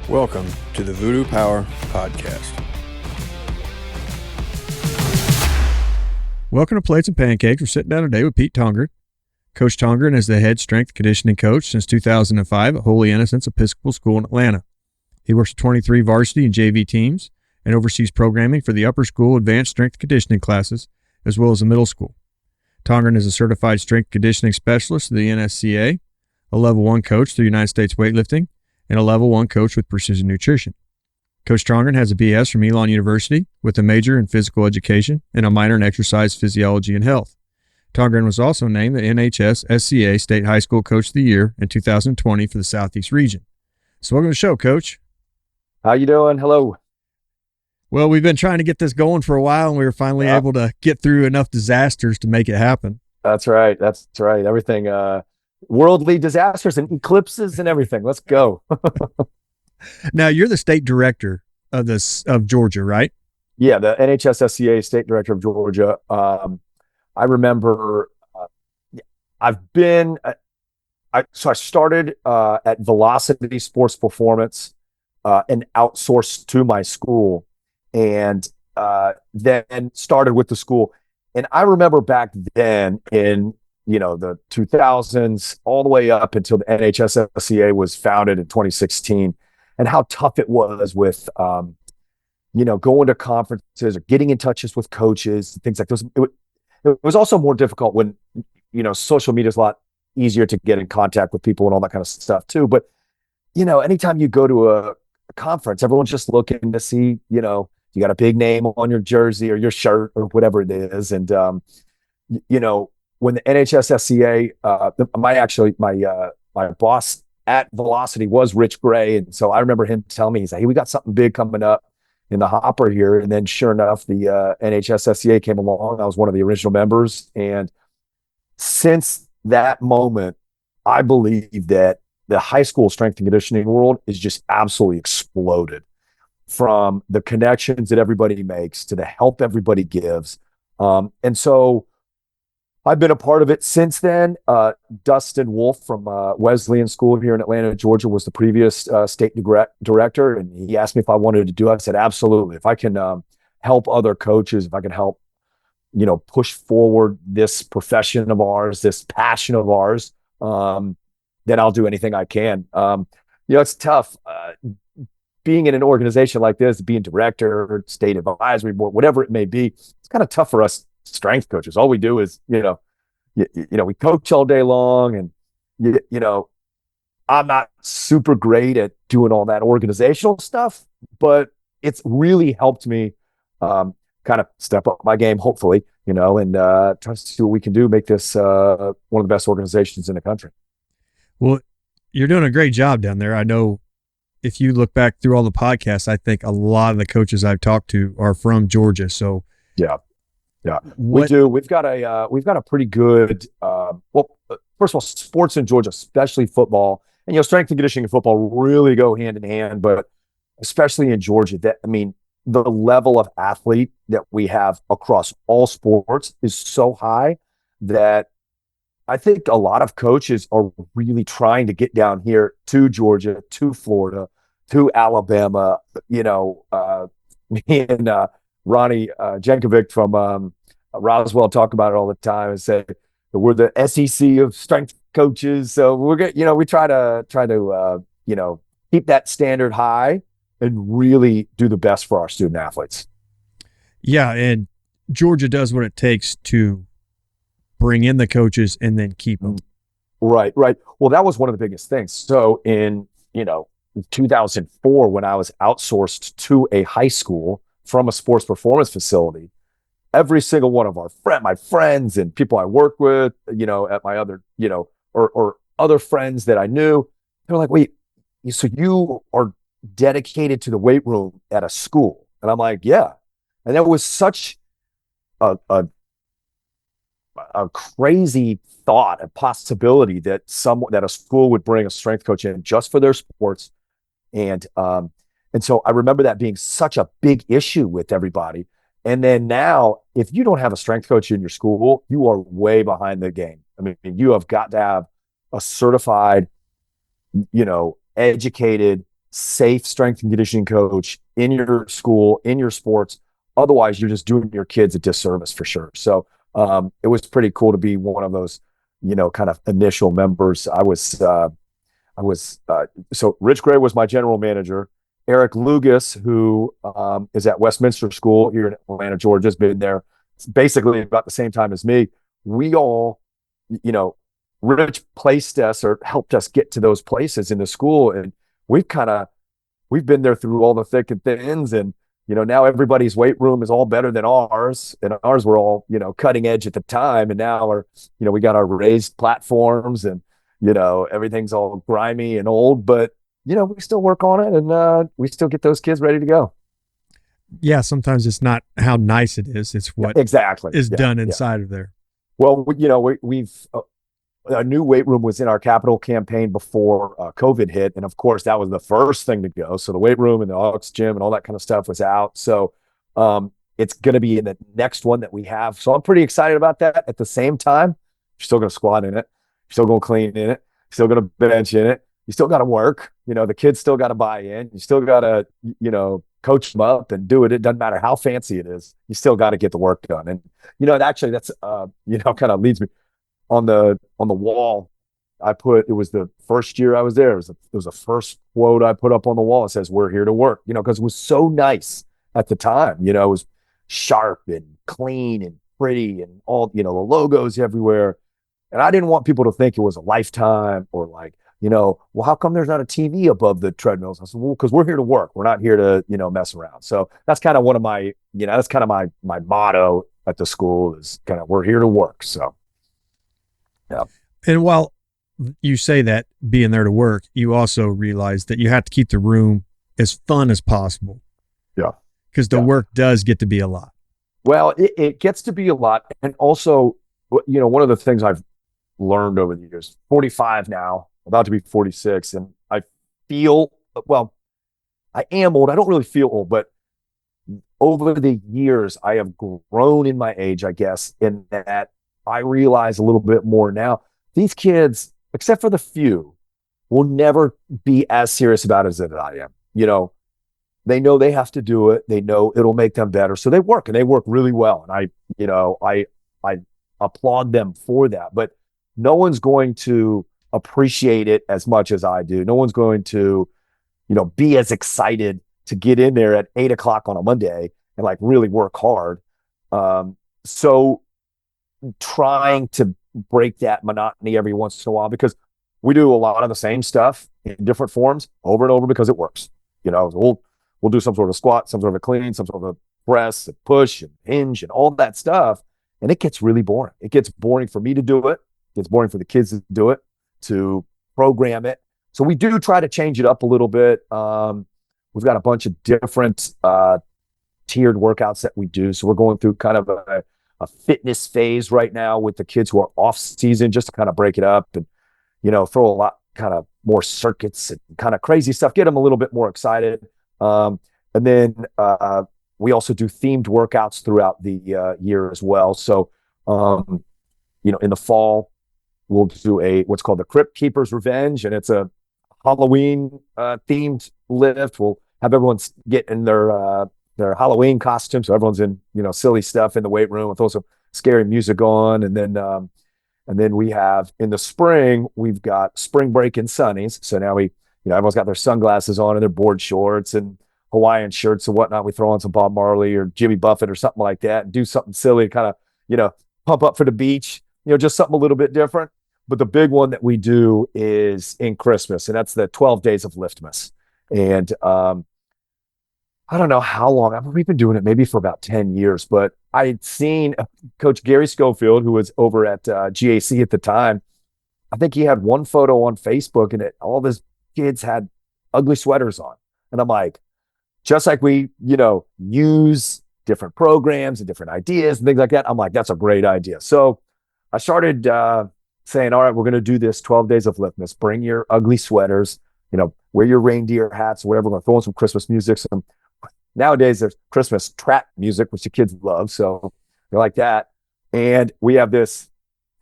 Welcome to the Voodoo Power Podcast. Welcome to Plates and Pancakes. We're sitting down today with Pete Tongren. Coach Tongren is the head strength conditioning coach since 2005 at Holy Innocents Episcopal School in Atlanta. He works with 23 varsity and JV teams and oversees programming for the upper school advanced strength conditioning classes, as well as the middle school. Tongren is a certified strength conditioning specialist of the NSCA, a level 1 coach through United States Weightlifting, and a level 1 coach with precision nutrition. Coach Tongren has a BS from Elon University with a major in physical education and a minor in exercise physiology and health. Tongren was also named the NHSSCA State High School Coach of the Year in 2020 for the Southeast region. So welcome to the show, Coach. How you doing? Hello. Well, we've been trying to get this going for a while, and we were finally able to get through enough disasters to make it happen. That's right. That's right. Everything, worldly disasters and eclipses and everything. Let's go. Now, you're the state director of Georgia, right? Yeah, the NHSSCA state director of Georgia. I remember I started at Velocity Sports Performance and outsourced to my school, and then started with the school. And I remember back then in the 2000s all the way up until the NHSSCA was founded in 2016, and how tough it was with going to conferences or getting in touch with coaches, things like those. It was also more difficult when social media is a lot easier to get in contact with people and all that kind of stuff too. But anytime you go to a conference, everyone's just looking to see you got a big name on your jersey or your shirt or whatever it is. And when the NHSSCA, my boss at Velocity was Rich Gray, and so I remember him telling me, he's like, "Hey, we got something big coming up in the hopper here." And then sure enough, the NHSSCA came along. I was one of the original members, and since that moment, I believe that the high school strength and conditioning world is just absolutely exploded, from the connections that everybody makes to the help everybody gives. And so I've been a part of it since then. Dustin Wolf from Wesleyan School here in Atlanta, Georgia, was the previous state director, and he asked me if I wanted to do it. I said, absolutely. If I can help other coaches, if I can help, push forward this profession of ours, this passion of ours, then I'll do anything I can. It's tough. Being in an organization like this, being director, state advisory board, whatever it may be, it's kind of tough for us strength coaches. All we do is, we coach all day long, and I'm not super great at doing all that organizational stuff, but it's really helped me kind of step up my game, hopefully, and try to see what we can do, make this one of the best organizations in the country. Well, you're doing a great job down there. I know if you look back through all the podcasts, I think a lot of the coaches I've talked to are from Georgia. So yeah, we do. We've got a pretty good. First of all, sports in Georgia, especially football, and strength and conditioning and football really go hand in hand. But especially in Georgia, the level of athlete that we have across all sports is so high that I think a lot of coaches are really trying to get down here to Georgia, to Florida, to Alabama. Me and Ronnie Jankovic from Roswell talk about it all the time and say that we're the SEC of strength coaches. So we're good. We try to keep that standard high and really do the best for our student athletes. Yeah, and Georgia does what it takes to bring in the coaches and then keep them. Right. Well, that was one of the biggest things. So in 2004, when I was outsourced to a high school from a sports performance facility, every single one of my friends and people I work with, at my other, or other friends that I knew, they're like, "Wait, so you are dedicated to the weight room at a school?" And I'm like, "Yeah." And that was such a crazy thought, a possibility that a school would bring a strength coach in just for their sports. And so I remember that being such a big issue with everybody. And then now, if you don't have a strength coach in your school, you are way behind the game. I mean, you have got to have a certified, educated, safe strength and conditioning coach in your school, in your sports. Otherwise, you're just doing your kids a disservice for sure. So it was pretty cool to be one of those, kind of initial members. So Rich Gray was my general manager. Eric Lugas, who is at Westminster School here in Atlanta, Georgia, has been there basically about the same time as me. We all, Rich placed us or helped us get to those places in the school. And we've been there through all the thick and thins. And, now everybody's weight room is all better than ours. And ours were all, cutting edge at the time. And now we got our raised platforms and, everything's all grimy and old, but, we still work on it and we still get those kids ready to go. Yeah. Sometimes it's not how nice it is. It's what exactly is done inside of there. Well, we've a new weight room was in our capital campaign before COVID hit. And of course, that was the first thing to go. So the weight room and the aux gym and all that kind of stuff was out. So it's going to be in the next one that we have. So I'm pretty excited about that. At the same time, you're still going to squat in it. You're still going to clean in it. You're still going to bench in it. You still got to work. The kids still got to buy in. You still got to, coach them up and do it. It doesn't matter how fancy it is. You still got to get the work done. And, actually that's, kind of leads me on the wall. It was the first year I was there. It was the first quote I put up on the wall. It says, "We're here to work," because it was so nice at the time. It was sharp and clean and pretty and all, the logos everywhere. And I didn't want people to think it was a Lifetime or like, well, how come there's not a TV above the treadmills? I said, well, because we're here to work. We're not here to, mess around. So that's kind of one of my, that's kind of my motto at the school is kind of, we're here to work. So, yeah. And while you say that being there to work, you also realize that you have to keep the room as fun as possible. Yeah. Because the work does get to be a lot. Well, it gets to be a lot. And also, one of the things I've learned over the years, 45 now, about to be 46. And I feel, well, I am old. I don't really feel old, but over the years, I have grown in my age, I guess, in that I realize a little bit more now. These kids, except for the few, will never be as serious about it as I am. They know they have to do it. They know it'll make them better. So they work and they work really well. And I applaud them for that, but no one's going to appreciate it as much as I do. No one's going to, be as excited to get in there at 8:00 on a Monday and like really work hard. So trying to break that monotony every once in a while, because we do a lot of the same stuff in different forms over and over because it works. We'll do some sort of squat, some sort of a clean, some sort of a press and push and hinge and all that stuff. And it gets really boring. It gets boring for me to do it. It gets boring for the kids to do it, to program it. So we do try to change it up a little bit. We've got a bunch of different tiered workouts that we do. So we're going through kind of a fitness phase right now with the kids who are off season, just to kind of break it up and, throw a lot kind of more circuits and kind of crazy stuff, get them a little bit more excited. And then we also do themed workouts throughout the year as well. So, in the fall, we'll do what's called the Crypt Keeper's Revenge, and it's a Halloween themed lift. We'll have everyone get in their Halloween costumes, so everyone's in silly stuff in the weight room with also scary music on, and then we have in the spring we've got spring break and sunnies. So now everyone's got their sunglasses on and their board shorts and Hawaiian shirts and whatnot. We throw on some Bob Marley or Jimmy Buffett or something like that and do something silly, kind of pump up for the beach. Just something a little bit different. But the big one that we do is in Christmas, and that's the 12 days of Liftmas. And I don't know how long. We've been doing it maybe for about 10 years, but I had seen Coach Gary Schofield, who was over at GAC at the time. I think he had one photo on Facebook, and all of his kids had ugly sweaters on. And I'm like, just like we, use different programs and different ideas and things like that, I'm like, that's a great idea. So I started saying, all right, we're going to do this 12 days of Liftmas. Bring your ugly sweaters, wear your reindeer hats, whatever. We're going to throw in some Christmas music. Nowadays, there's Christmas trap music, which the kids love. So they're like that. And we have this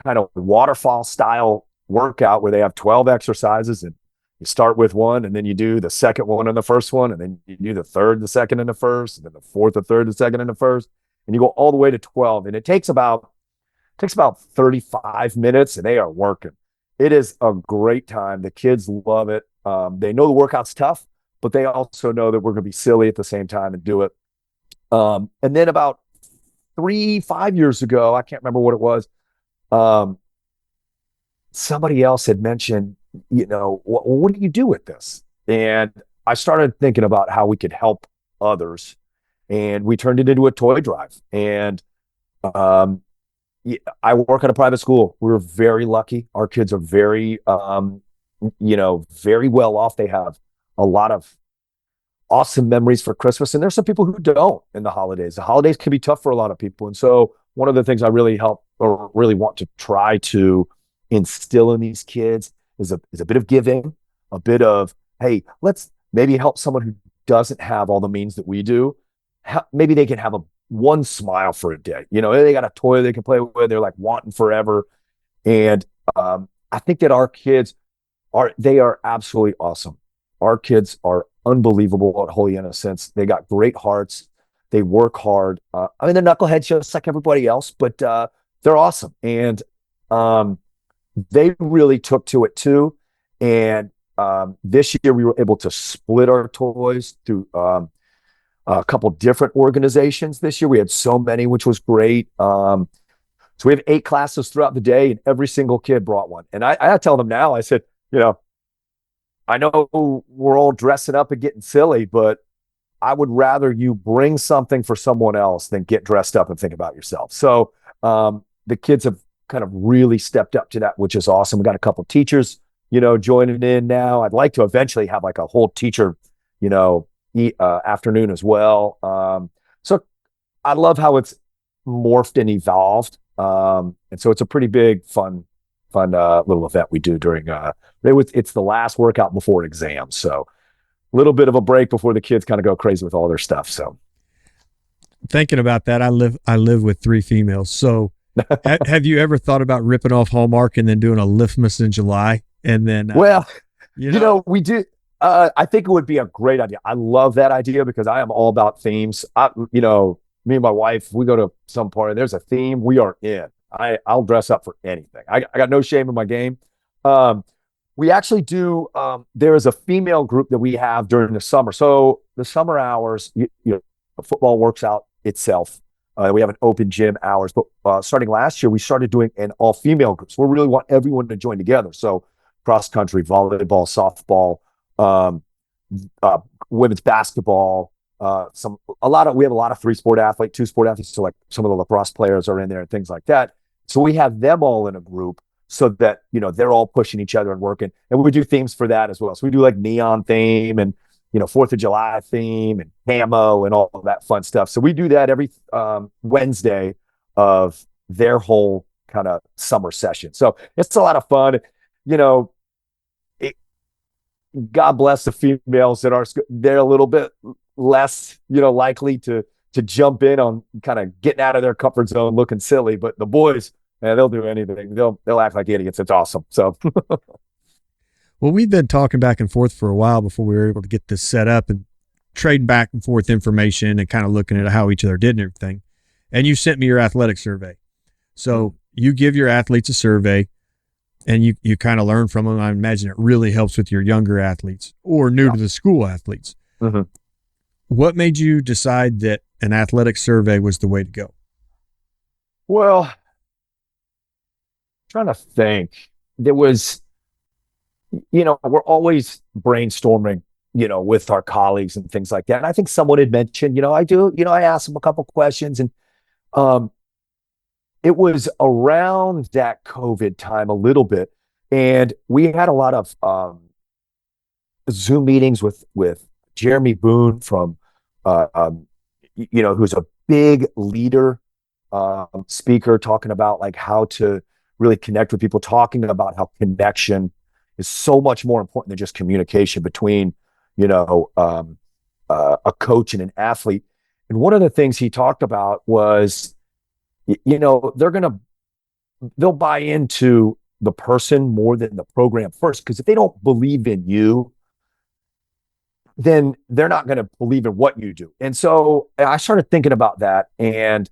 kind of waterfall style workout where they have 12 exercises and, You start with one, and then you do the second one and the first one, and then you do the third, the second, and the first, and then the fourth, the third, the second, and the first, and you go all the way to 12. And it takes about 35 minutes, and they are working. It is a great time. The kids love it. They know the workout's tough, but they also know that we're going to be silly at the same time and do it. And then about 5 years ago, I can't remember what it was. Somebody else had mentioned, what do you do with this? And I started thinking about how we could help others, and we turned it into a toy drive. And I work at a private school. We're very lucky. Our kids are very, very well off. They have a lot of awesome memories for Christmas. And there's some people who don't in the holidays. The holidays can be tough for a lot of people. And so one of the things I really want to try to instill in these kids is a bit of giving, a bit of, hey, let's maybe help someone who doesn't have all the means that we do. Maybe they can have one smile for a day. They got a toy they can play with. They're like wanting forever. And I think that our kids are absolutely awesome. Our kids are unbelievable at Holy Innocents. They got great hearts. They work hard. They're knuckleheads just like everybody else, but they're awesome. And they really took to it too. And this year we were able to split our toys through a couple different organizations. This year we had so many, which was great. So we have 8 classes throughout the day, and every single kid brought one. And I tell them now, I said, I know we're all dressing up and getting silly, but I would rather you bring something for someone else than get dressed up and think about yourself. So the kids have kind of really stepped up to that, which is awesome. We got a couple teachers, joining in now. I'd like to eventually have like a whole teacher, afternoon as well. So I love how it's morphed and evolved. And so it's a pretty big, fun little event we do during, it's the last workout before exams. So a little bit of a break before the kids kind of go crazy with all their stuff. So thinking about that, I live with 3 females. So have you ever thought about ripping off Hallmark and then doing a Liftmas in July? And then, we do. I think it would be a great idea. I love that idea because I am all about themes. Me and my wife, we go to some party, there's a theme, we are in. I'll dress up for anything. I got no shame in my game. We actually do, there is a female group that we have during the summer. So the summer hours, football works out itself. We have an open gym hours, but starting last year, we started doing an all-female group. So we really want everyone to join together. So cross-country, volleyball, softball, women's basketball, we have a lot of 3-sport athletes, 2-sport athletes. So like some of the lacrosse players are in there and things like that. So we have them all in a group so that, they're all pushing each other and working. And we do themes for that as well. So we do like neon theme and, 4th of July theme and camo and all of that fun stuff. So we do that every Wednesday of their whole kind of summer session. So it's a lot of fun. God bless the females that they're a little bit less, likely to jump in on kind of getting out of their comfort zone, looking silly. But the boys, man, they'll do anything. They'll act like idiots. It's awesome. So, well, we've been talking back and forth for a while before we were able to get this set up and trading back and forth information and kind of looking at how each other did and everything. And you sent me your athletic survey. So you give your athletes a survey and you kind of learn from them. I imagine it really helps with your younger athletes or new to the school athletes. Mm-hmm. What made you decide that an athletic survey was the way to go? Well, I'm trying to think. There was, we're always brainstorming, with our colleagues and things like that. And I think someone had mentioned, I asked them a couple questions, and it was around that COVID time a little bit. And we had a lot of Zoom meetings with Jeremy Boone from, who's a big leader, speaker, talking about like how to really connect with people, talking about how connection is so much more important than just communication between, a coach and an athlete. And one of the things he talked about was, they'll buy into the person more than the program first. Because if they don't believe in you, then they're not going to believe in what you do. And so I started thinking about that. And,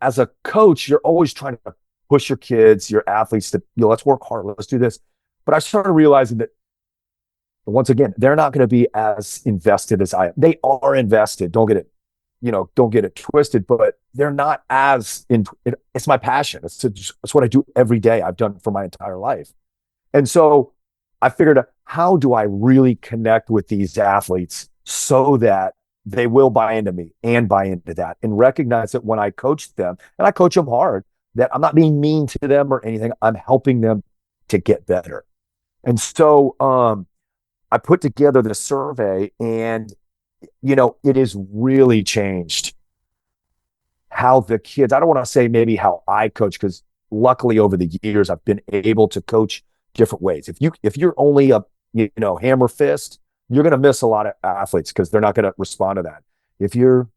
as a coach, you're always trying to push your kids, your athletes to, let's work hard, let's do this. But I started realizing that, once again, they're not going to be as invested as I am. They are invested. Don't get it twisted, but they're not as it's my passion. It's what I do every day. I've done for my entire life. And so I figured out, how do I really connect with these athletes so that they will buy into me and buy into that, and recognize that when I coach them, and I coach them hard, that I'm not being mean to them or anything. I'm helping them to get better. And so I put together the survey, and it has really changed how the kids, I don't want to say maybe how I coach, because luckily over the years I've been able to coach different ways. If you're only a hammer fist, you're going to miss a lot of athletes because they're not going to respond to that. If you're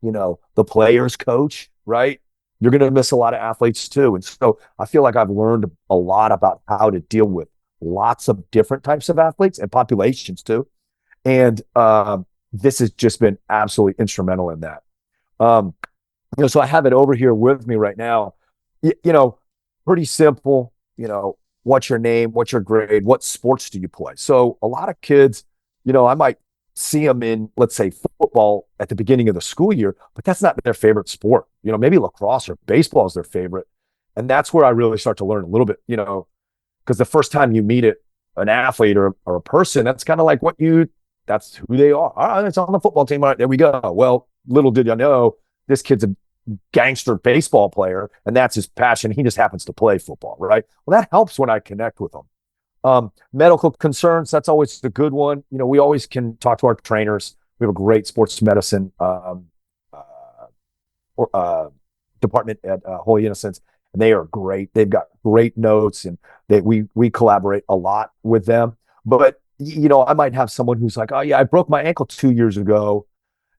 the player's coach, right, you're going to miss a lot of athletes too. And so I feel like I've learned a lot about how to deal with lots of different types of athletes and populations too. And this has just been absolutely instrumental in that. So I have it over here with me right now. Pretty simple. What's your name? What's your grade? What sports do you play? So a lot of kids, I might see them in, let's say, football at the beginning of the school year, but that's not their favorite sport. Maybe lacrosse or baseball is their favorite. And that's where I really start to learn a little bit, because the first time you meet an athlete or a person, that's kind of like that's who they are. All right, it's on the football team. All right, there we go. Well, little did I know, this kid's a gangster baseball player, and that's his passion. He just happens to play football, right? Well, that helps when I connect with them. Medical concerns, that's always the good one. We always can talk to our trainers. We have a great sports medicine department at Holy Innocents, and they are great. They've got great notes, and we collaborate a lot with them. But I might have someone who's like, oh yeah, I broke my ankle 2 years ago,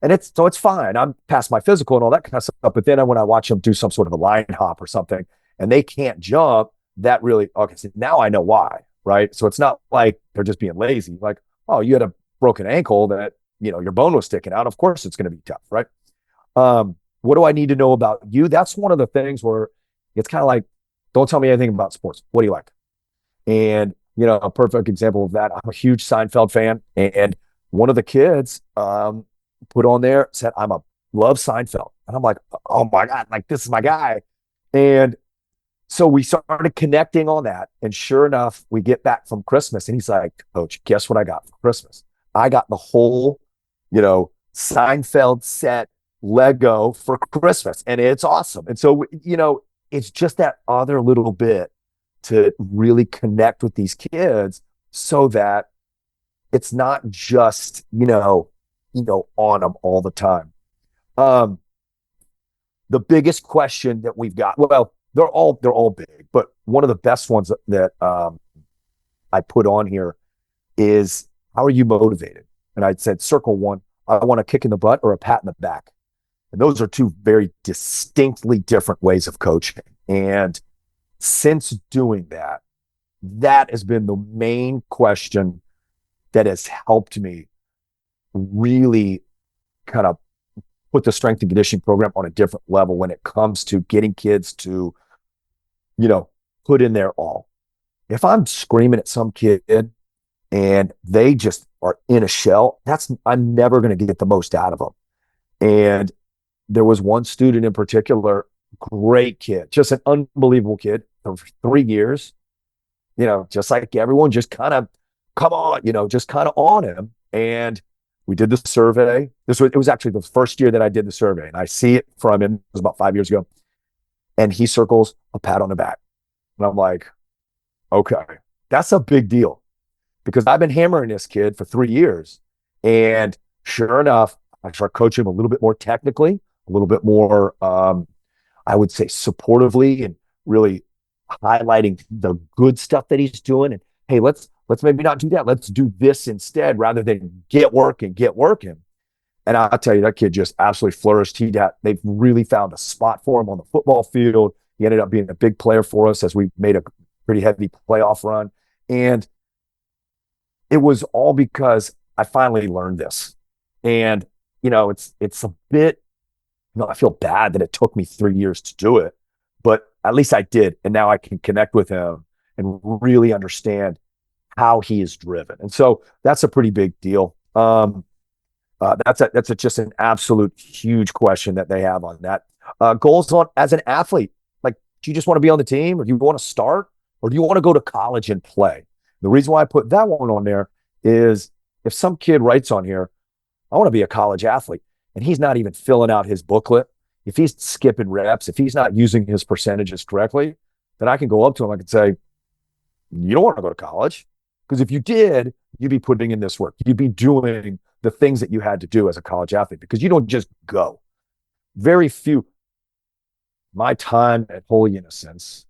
and it's fine. I'm past my physical and all that kind of stuff. But then when I watch them do some sort of a line hop or something, and they can't jump, that really, okay, so now I know why, right? So it's not like they're just being lazy. Like, oh, you had a broken ankle that, your bone was sticking out. Of course it's going to be tough, right? What do I need to know about you? That's one of the things where it's kind of like, don't tell me anything about sports. What do you like? And, a perfect example of that, I'm a huge Seinfeld fan. And one of the kids put on there, said, love Seinfeld. And I'm like, oh my God, like this is my guy. And so we started connecting on that. And sure enough, we get back from Christmas and he's like, Coach, guess what I got for Christmas? I got the whole, Seinfeld set Lego for Christmas. And it's awesome. And so, it's just that other little bit to really connect with these kids so that it's not just, on them all the time. The biggest question that we've got, well, they're all big, but one of the best ones that I put on here is, how are you motivated? And I said, circle one, I want a kick in the butt or a pat in the back. And those are two very distinctly different ways of coaching. And since doing that, that has been the main question that has helped me really kind of put the strength and conditioning program on a different level when it comes to getting kids to, put in their all. If I'm screaming at some kid and they just are in a shell, I'm never going to get the most out of them. And there was one student in particular, great kid, just an unbelievable kid for 3 years, just like everyone, just kind of, come on, just kind of on him. And we did the survey. It was actually the first year that I did the survey, and I see it from him. It was about 5 years ago. And he circles a pat on the back. And I'm like, okay, that's a big deal, because I've been hammering this kid for 3 years. And sure enough, I start coaching him a little bit more technically, a little bit more, I would say, supportively, and really highlighting the good stuff that he's doing. And hey, let's maybe not do that. Let's do this instead, rather than get working. And I'll tell you, that kid just absolutely flourished. They've really found a spot for him on the football field. He ended up being a big player for us as we made a pretty heavy playoff run. And it was all because I finally learned this. And, it's a bit, I feel bad that it took me 3 years to do it, but at least I did. And now I can connect with him and really understand how he is driven. And so that's a pretty big deal. That's just an absolute huge question that they have on that. Goals on as an athlete, like, do you just want to be on the team, or do you want to start, or do you want to go to college and play? The reason why I put that one on there is if some kid writes on here, I want to be a college athlete, and he's not even filling out his booklet, if he's skipping reps, if he's not using his percentages correctly, then I can go up to him. I can say, you don't want to go to college, because if you did, you'd be putting in this work. You'd be doing the things that you had to do as a college athlete, because you don't just go. Very few. My time at Holy Innocents,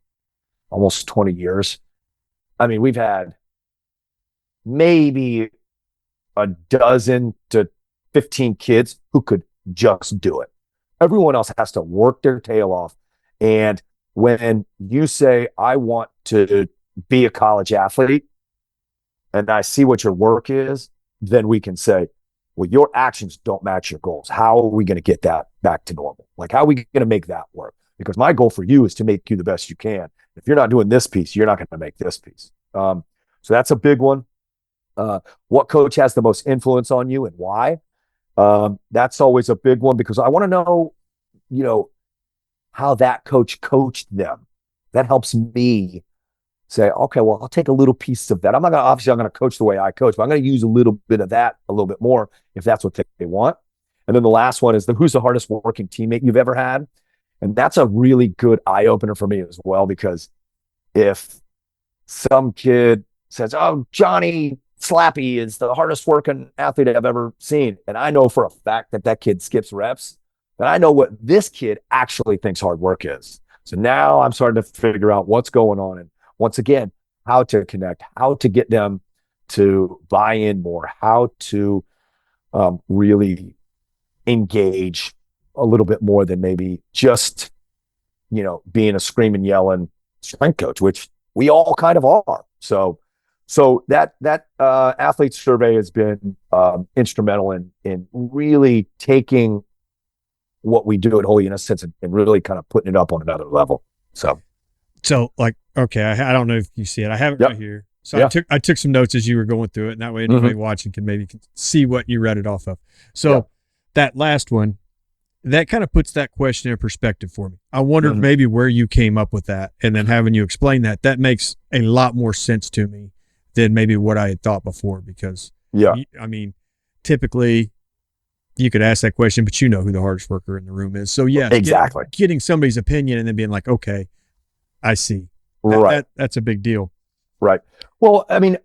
almost 20 years. I mean, we've had maybe a dozen to 15 kids who could just do it. Everyone else has to work their tail off. And when you say, I want to be a college athlete, and I see what your work is, then we can say, well, your actions don't match your goals. How are we going to get that back to normal? Like, how are we going to make that work? Because my goal for you is to make you the best you can. If you're not doing this piece, you're not going to make this piece. So that's a big one. What coach has the most influence on you and why? That's always a big one, because I want to know, how that coach coached them. That helps me say, okay, well, I'll take a little piece of that. I'm going to coach the way I coach, but I'm going to use a little bit of that a little bit more if that's what they want. And then the last one is who's the hardest working teammate you've ever had? And that's a really good eye opener for me as well, because if some kid says, oh, Johnny Slappy is the hardest working athlete I've ever seen, and I know for a fact that kid skips reps, then I know what this kid actually thinks hard work is. So now I'm starting to figure out what's going on, and once again, how to connect, how to get them to buy in more, how to really engage a little bit more than maybe just, being a screaming, yelling strength coach, which we all kind of are. So that athlete survey has been instrumental in really taking what we do at Holy Innocents and really kind of putting it up on another level. So like, okay, I don't know if you see it. I have it right here. So I took some notes as you were going through it, and that way anybody watching can maybe see what you read it off of. So that last one, that kind of puts that question in perspective for me. I wonder maybe where you came up with that, and then having you explain that makes a lot more sense to me than maybe what I had thought before, because I mean, typically you could ask that question, but you know who the hardest worker in the room is. So exactly. Getting somebody's opinion and then being like, okay, I see. That's a big deal. Right. Well, I mean,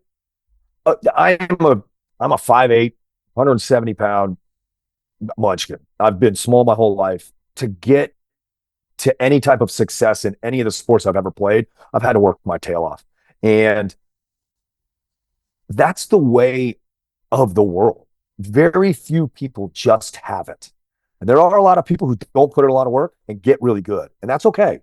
I'm a 5'8", 170-pound munchkin. I've been small my whole life. To get to any type of success in any of the sports I've ever played, I've had to work my tail off. And that's the way of the world. Very few people just have it. And there are a lot of people who don't put in a lot of work and get really good. And that's okay.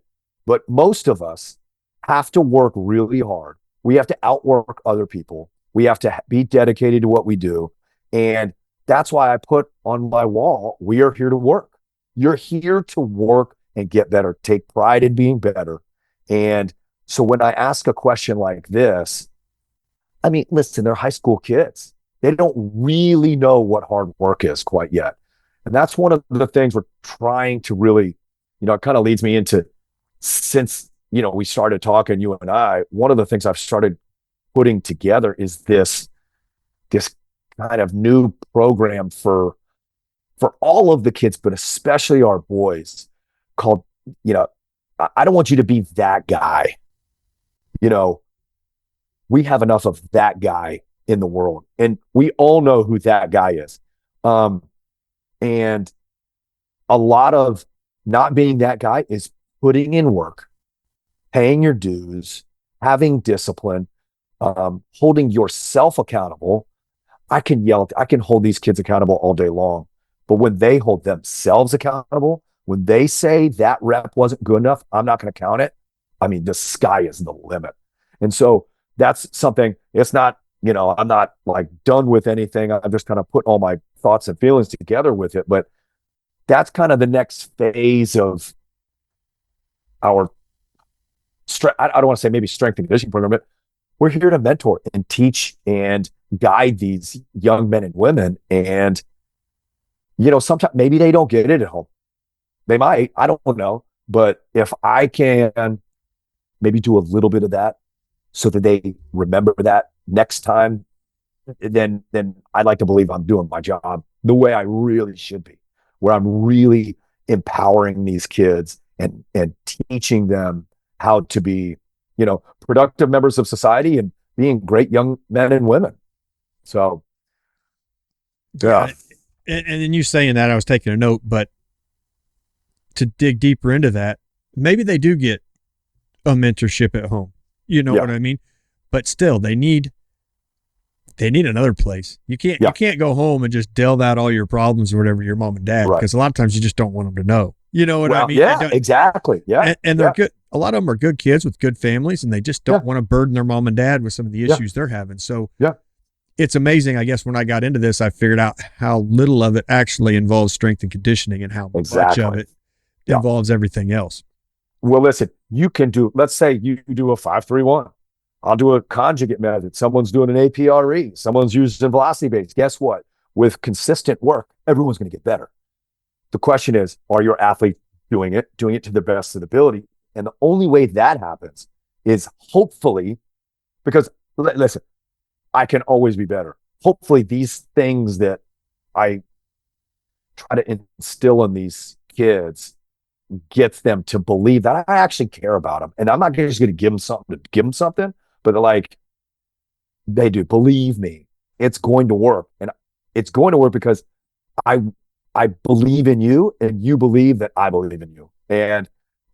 But most of us have to work really hard. We have to outwork other people. We have to be dedicated to what we do. And that's why I put on my wall, we are here to work. You're here to work and get better. Take pride in being better. And so when I ask a question like this, I mean, listen, they're high school kids. They don't really know what hard work is quite yet. And that's one of the things we're trying to really, it kind of leads me into, since, we started talking, you and I, one of the things I've started putting together is this kind of new program for all of the kids, but especially our boys, called, I don't want you to be that guy. We have enough of that guy in the world, and we all know who that guy is. And a lot of not being that guy is putting in work, paying your dues, having discipline, holding yourself accountable. I can hold these kids accountable all day long, but when they hold themselves accountable, when they say that rep wasn't good enough, I'm not going to count it. I mean, the sky is the limit. And so that's something, it's not, I'm not like done with anything. I'm just kind of putting all my thoughts and feelings together with it. But that's kind of the next phase of our I don't want to say maybe strength and conditioning program, but we're here to mentor and teach and guide these young men and women. And, sometimes maybe they don't get it at home. They might, I don't know. But if I can maybe do a little bit of that so that they remember that next time, then I'd like to believe I'm doing my job the way I really should be, where I'm really empowering these kids and teaching them how to be, productive members of society and being great young men and women. So, yeah. And then you saying that, I was taking a note, but to dig deeper into that, maybe they do get a mentorship at home. You know what I mean? But still, they need another place. You can't go home and just delve out all your problems or whatever your mom and dad, because a lot of times you just don't want them to know. You know what I mean? Yeah, exactly. Yeah. And they're good. A lot of them are good kids with good families, and they just don't want to burden their mom and dad with some of the issues they're having. So it's amazing. I guess when I got into this, I figured out how little of it actually involves strength and conditioning and how much of it involves everything else. Well, listen, you can do, let's say you do a 5-3-1. I'll do a conjugate method. Someone's doing an APRE. Someone's using velocity base. Guess what? With consistent work, everyone's going to get better. The question is, are your athletes doing it to the best of their ability? And the only way that happens is hopefully, because listen, I can always be better. Hopefully these things that I try to instill in these kids gets them to believe that I actually care about them. And I'm not just going to give them something, but like, they do. Believe me, it's going to work. And it's going to work because I believe in you and you believe that I believe in you. And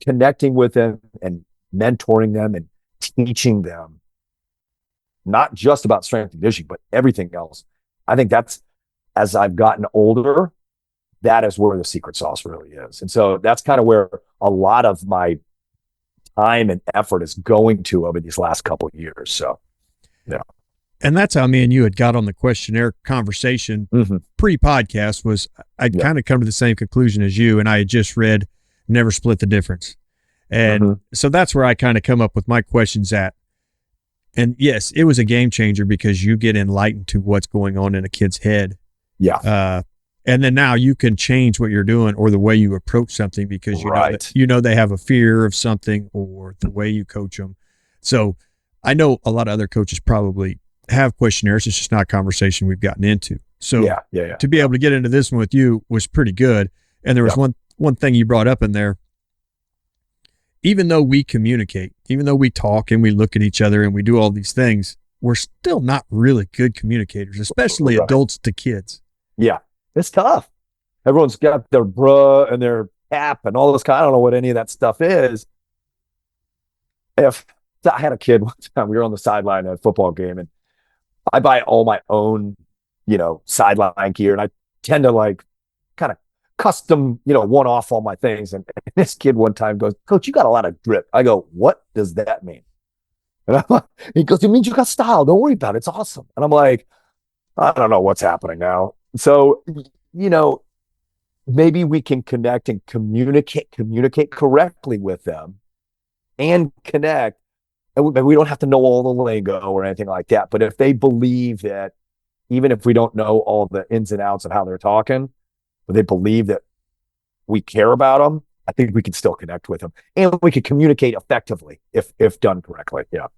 connecting with them and mentoring them and teaching them not just about strength and conditioning, but everything else. I think that's, as I've gotten older, that is where the secret sauce really is. And so that's kind of where a lot of my time and effort is going to over these last couple of years. So, yeah. And that's how me and you had got on the questionnaire conversation pre-podcast. Was I'd kind of come to the same conclusion as you, and I had just read Never Split the Difference. And so that's where I kind of come up with my questions at. And yes, it was a game changer because you get enlightened to what's going on in a kid's head. Yeah. And then now you can change what you're doing or the way you approach something because you know they have a fear of something or the way you coach them. So I know a lot of other coaches probably have questionnaires. It's just not a conversation we've gotten into. So to be able to get into this one with you was pretty good. And there was one thing you brought up in there. Even though we communicate, even though we talk and we look at each other and we do all these things, we're still not really good communicators, especially adults to kids. Yeah, it's tough. Everyone's got their bruh and their app and all this kind. I don't know what any of that stuff is. If I had a kid one time, we were on the sideline at a football game, and I buy all my own, sideline gear, and I tend to like kind of custom, one off all my things. And this kid one time goes, "Coach, you got a lot of drip." I go, "What does that mean?" And he goes, "It means you got style. Don't worry about it. It's awesome." And I'm like, I don't know what's happening now. So, maybe we can connect and communicate correctly with them and connect. And we don't have to know all the lingo or anything like that. But if they believe that, even if we don't know all the ins and outs of how they're talking, but they believe that we care about them, I think we can still connect with them, and we can communicate effectively if done correctly. Yeah.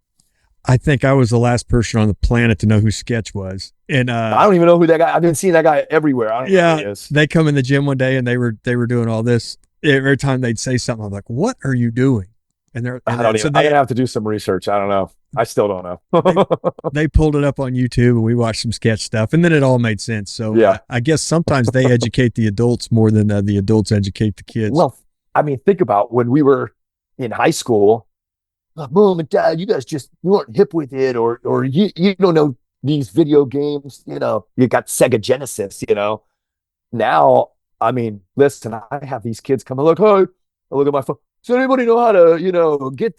I think I was the last person on the planet to know who Sketch was. And I don't even know who that guy. I've been seeing that guy everywhere. I don't know who he is. They come in the gym one day and they were doing all this. Every time they'd say something, I'm like, "What are you doing?" And I'm gonna have to do some research. I don't know. I still don't know. they pulled it up on YouTube and we watched some Sketch stuff, and then it all made sense. So I guess sometimes they educate the adults more than the adults educate the kids. Well, I mean, think about when we were in high school. Mom and Dad, you guys you weren't hip with it, or you don't know these video games. You got Sega Genesis. Now I mean, listen, I have these kids come and look, hey, I look at my phone. Does anybody know how to, get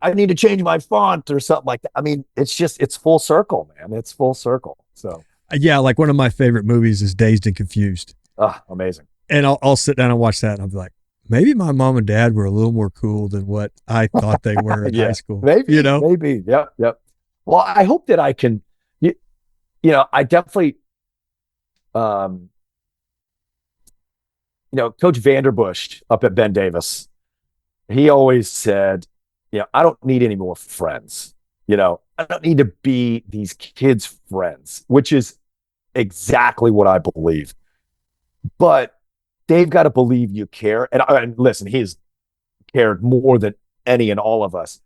I need to change my font or something like that. I mean, it's full circle, man. It's full circle. So, Yeah, like one of my favorite movies is Dazed and Confused. amazing. And I'll sit down and watch that and I'll be like, maybe my mom and dad were a little more cool than what I thought they were in high school. Maybe. Yep. Yep. Well, I hope that I can, I definitely, um, Coach Vanderbush up at Ben Davis, he always said, I don't need any more friends. I don't need to be these kids' friends, which is exactly what I believe. But they've got to believe you care. And listen, he's cared more than any and all of us.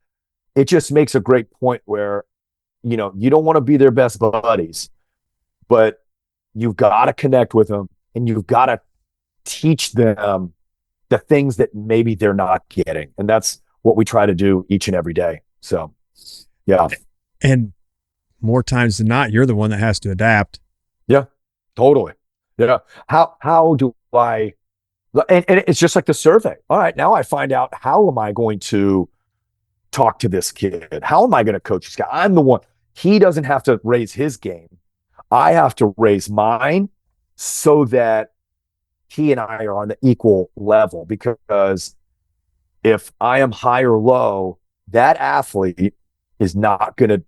It just makes a great point where, you don't want to be their best buddies, but you've got to connect with them and you've got to teach them the things that maybe they're not getting. And that's what we try to do each and every day. So, yeah. And more times than not, you're the one that has to adapt. Yeah, totally. Yeah. How do I, and it's just like the survey. All right, now I find out, how am I going to talk to this kid? How am I going to coach this guy? I'm the one. He doesn't have to raise his game. I have to raise mine so that he and I are on the equal level, because if I am high or low, that athlete is not going to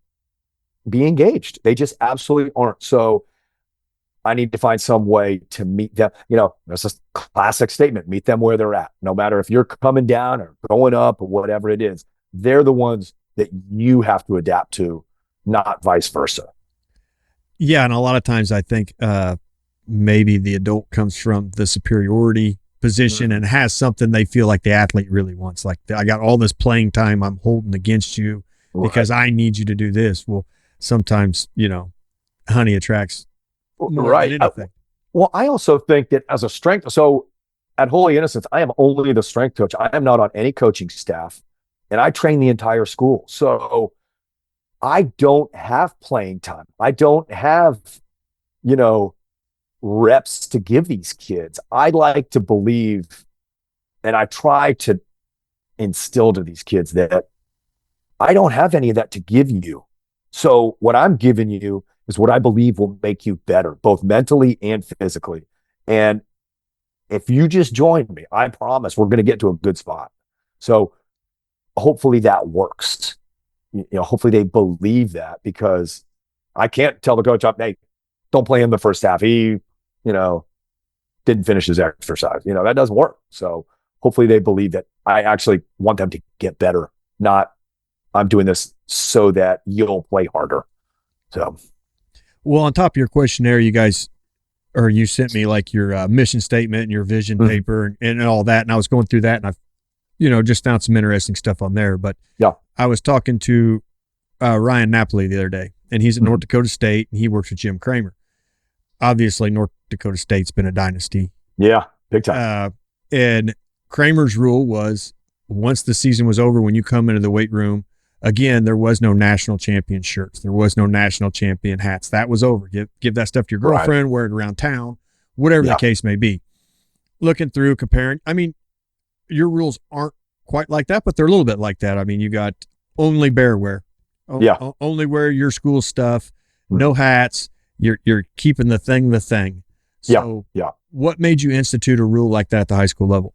be engaged. They just absolutely aren't. So I need to find some way to meet them. That's a classic statement, meet them where they're at. No matter if you're coming down or going up or whatever it is, they're the ones that you have to adapt to, not vice versa. Yeah. And a lot of times I think maybe the adult comes from the superiority position and has something they feel like the athlete really wants. Like, I got all this playing time I'm holding against you because I need you to do this. Well, sometimes, honey attracts more than anything. Well, I also think that as a strength, so at Holy Innocents, I am only the strength coach. I am not on any coaching staff, and I train the entire school. So I don't have playing time. I don't have, reps to give these kids. I like to believe, and I try to instill to these kids, that I don't have any of that to give you. So what I'm giving you is what I believe will make you better, both mentally and physically. And if you just join me, I promise we're going to get to a good spot. So hopefully that works. Hopefully they believe that, because I can't tell the coach, hey, don't play in the first half. He, didn't finish his exercise. That doesn't work. So hopefully they believe that I actually want them to get better, not I'm doing this so that you'll play harder. So, well, on top of your questionnaire, you sent me like your mission statement and your vision paper and all that. And I was going through that, and I've, just found some interesting stuff on there. But yeah, I was talking to Ryan Napoli the other day, and he's at North Dakota State, and he works with Jim Kramer. Obviously, North Dakota State's been a dynasty. Yeah, big time. And Kramer's rule was, once the season was over, when you come into the weight room, again, there was no national champion shirts. There was no national champion hats. That was over. Give that stuff to your girlfriend, wear it around town, whatever the case may be. Looking through, comparing, I mean, your rules aren't quite like that, but they're a little bit like that. I mean, you got only bear wear. Only wear your school stuff, no hats. You're keeping the thing. So what made you institute a rule like that at the high school level?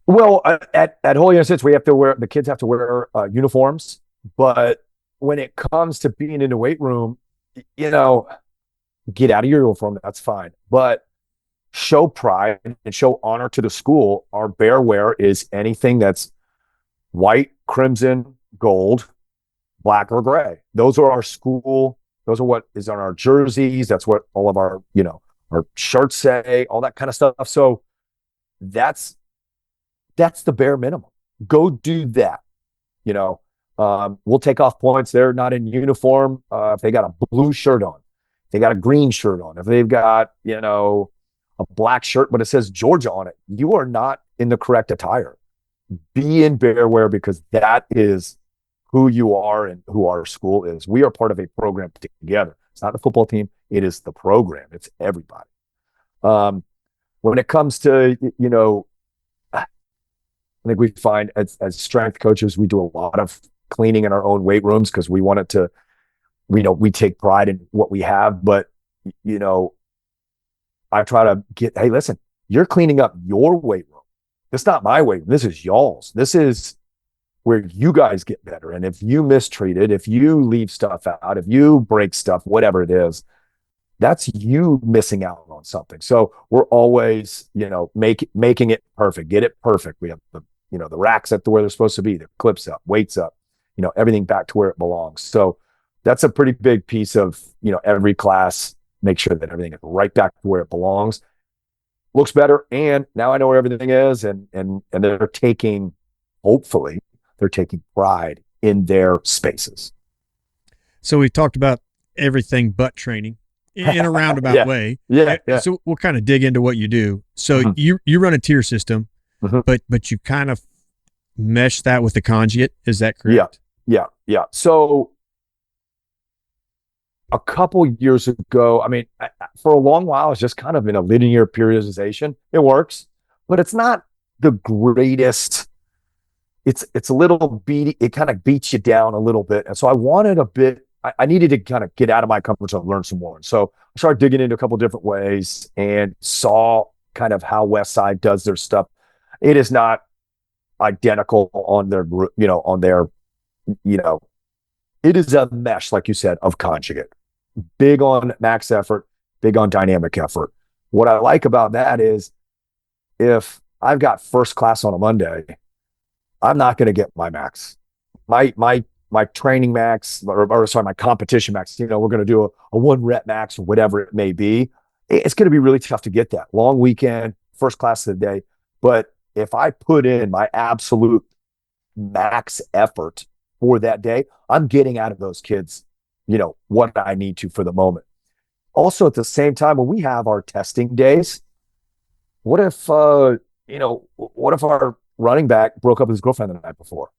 Well, at Holy Innocents, the kids have to wear uniforms. But when it comes to being in the weight room, get out of your uniform. That's fine. But show pride and show honor to the school. Our bear wear is anything that's white, crimson, gold, black, or gray. Those are our school. Those are what is on our jerseys. That's what all of our, our shirts say, all that kind of stuff. So that's the bare minimum. Go do that. We'll take off points. They're not in uniform. If they got a blue shirt on, if they got a green shirt on, if they've got, a black shirt, but it says Georgia on it, you are not in the correct attire. Be in bear wear, because that is who you are and who our school is. We are part of a program together. It's not the football team. It is the program. It's everybody. When when it comes to, I think we find as strength coaches, we do a lot of cleaning in our own weight rooms because we want it to, we take pride in what we have. But, I try to hey, listen, you're cleaning up your weight room. It's not my weight room. This is y'all's. This is where you guys get better. And if you mistreat it, if you leave stuff out, if you break stuff, whatever it is, that's you missing out on something. So we're always, making it perfect, get it perfect. We have the racks up to where they're supposed to be, the clips up, weights up, everything back to where it belongs. So that's a pretty big piece of, every class, make sure that everything is right back to where it belongs, looks better. And now I know where everything is. And they're hopefully they're taking pride in their spaces. So we talked about everything but training in a roundabout way. Yeah. So we'll kind of dig into what you do. So you run a tier system, but you kind of mesh that with the conjugate. Is that correct? Yeah. So a couple years ago, for a long while, it's just kind of in a linear periodization. It works, but it's not the greatest. It's a little beady. It kind of beats you down a little bit. And so I wanted a bit, I needed to kind of get out of my comfort zone, learn some more. And so I started digging into a couple different ways and saw kind of how Westside does their stuff. It is not identical on their, it is a mesh, like you said, of conjugate. Big on max effort, big on dynamic effort. What I like about that is if I've got first class on a Monday, I'm not going to get my max. My training max, or sorry, my competition max, we're going to do a 1 rep max or whatever it may be. It's going to be really tough to get that. Long weekend, first class of the day. But if I put in my absolute max effort for that day, I'm getting out of those kids, what I need to for the moment. Also, at the same time, when we have our testing days, what if our running back broke up with his girlfriend the night before?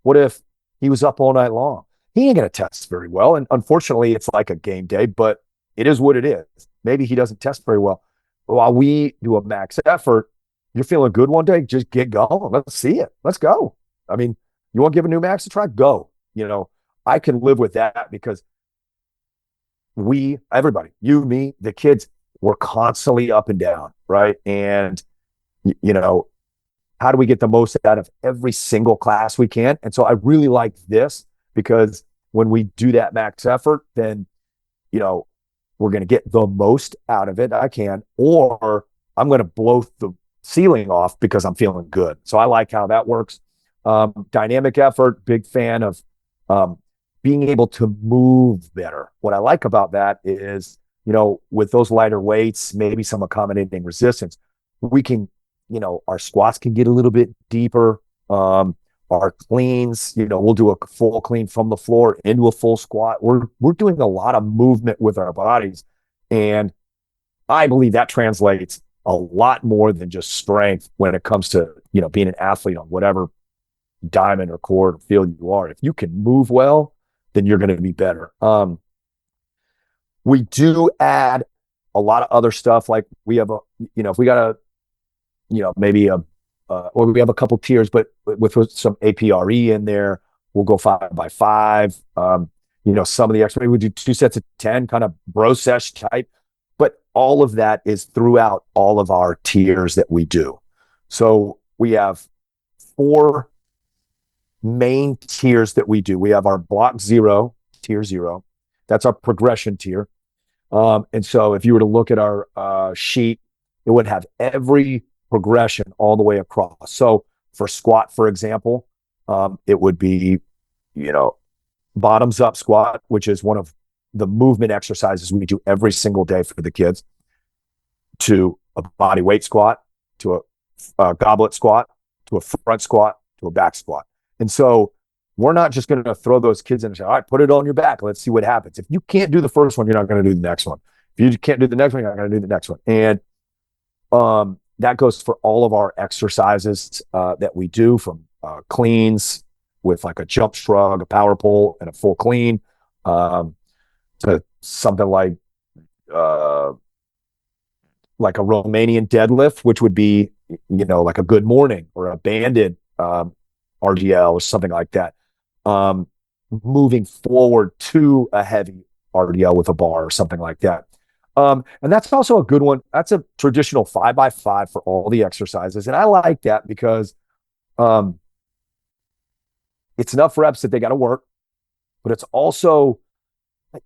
What if he was up all night long? He ain't going to test very well. And unfortunately, it's like a game day, but it is what it is. Maybe he doesn't test very well. While we do a max effort, you're feeling good one day, just get going. Let's see it. Let's go. You want to give a new max a try? Go. I can live with that because everybody, you, me, the kids, we're constantly up and down, right? And, how do we get the most out of every single class we can? And so I really like this because when we do that max effort, then, we're going to get the most out of it I can, or I'm going to blow the ceiling off because I'm feeling good. So I like how that works. Dynamic effort, big fan of being able to move better. What I like about that is, with those lighter weights, maybe some accommodating resistance, we can, our squats can get a little bit deeper. Our cleans, we'll do a full clean from the floor into a full squat. We're doing a lot of movement with our bodies. And I believe that translates a lot more than just strength when it comes to, being an athlete on whatever diamond or court or field you are. If you can move well, then you're going to be better. We do add a lot of other stuff. Like we have if we got maybe or we have a couple tiers, but with some APRE in there, we'll go 5x5. Some of the extra, we do 2 sets of 10, kind of bro sesh type, but all of that is throughout all of our tiers that we do. So we have 4 main tiers that we do. We have our block 0, tier 0. That's our progression tier. And so if you were to look at our sheet, it would have every progression all the way across. So for squat, for example, it would be, bottoms up squat, which is one of the movement exercises we do every single day for the kids, to a body weight squat, to a goblet squat, to a front squat, to a back squat. And so we're not just going to throw those kids in and say, all right, put it on your back. Let's see what happens. If you can't do the first one, you're not going to do the next one. If you can't do the next one, you're not going to do the next one. And that goes for all of our exercises that we do, from cleans with like a jump shrug, a power pull, and a full clean, to something like like a Romanian deadlift, which would be, like a good morning or a banded RDL or something like that. Moving forward to a heavy RDL with a bar or something like that. And that's also a good one. That's a traditional 5x5 for all the exercises. And I like that because it's enough reps that they got to work, but it's also,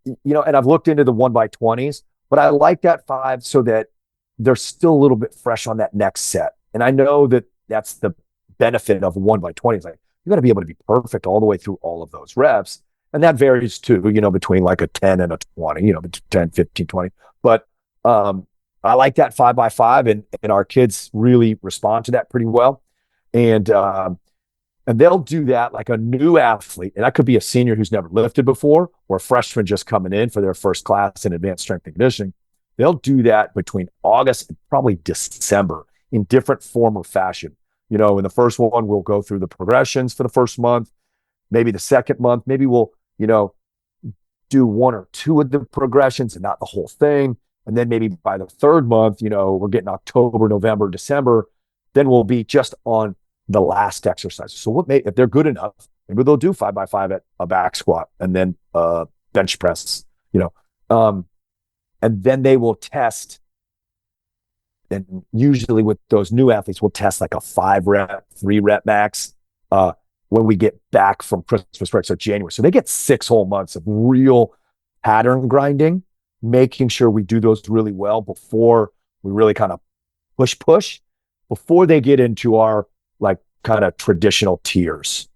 and I've looked into the 1x20s, but I like that 5 so that they're still a little bit fresh on that next set. And I know that that's the benefit of 1x20. It's like, you got to be able to be perfect all the way through all of those reps. And that varies too, between like a 10 and a 20, 10, 15, 20. But I like that 5x5, and our kids really respond to that pretty well. And they'll do that like a new athlete. And that could be a senior who's never lifted before or a freshman just coming in for their first class in advanced strength and conditioning. They'll do that between August and probably December in different form or fashion. In the first one, we'll go through the progressions for the first month. Maybe the second month, maybe we'll, do 1 or 2 of the progressions and not the whole thing. And then maybe by the third month, we're getting October, November, December, then we'll be just on the last exercise. So if they're good enough, maybe they'll do 5x5 at a back squat and then bench press, and then they will test. And usually with those new athletes, we'll test like a 5-rep, 3-rep max when we get back from Christmas break, so January. So they get 6 whole months of real pattern grinding, making sure we do those really well before we really kind of push before they get into our like kind of traditional tiers.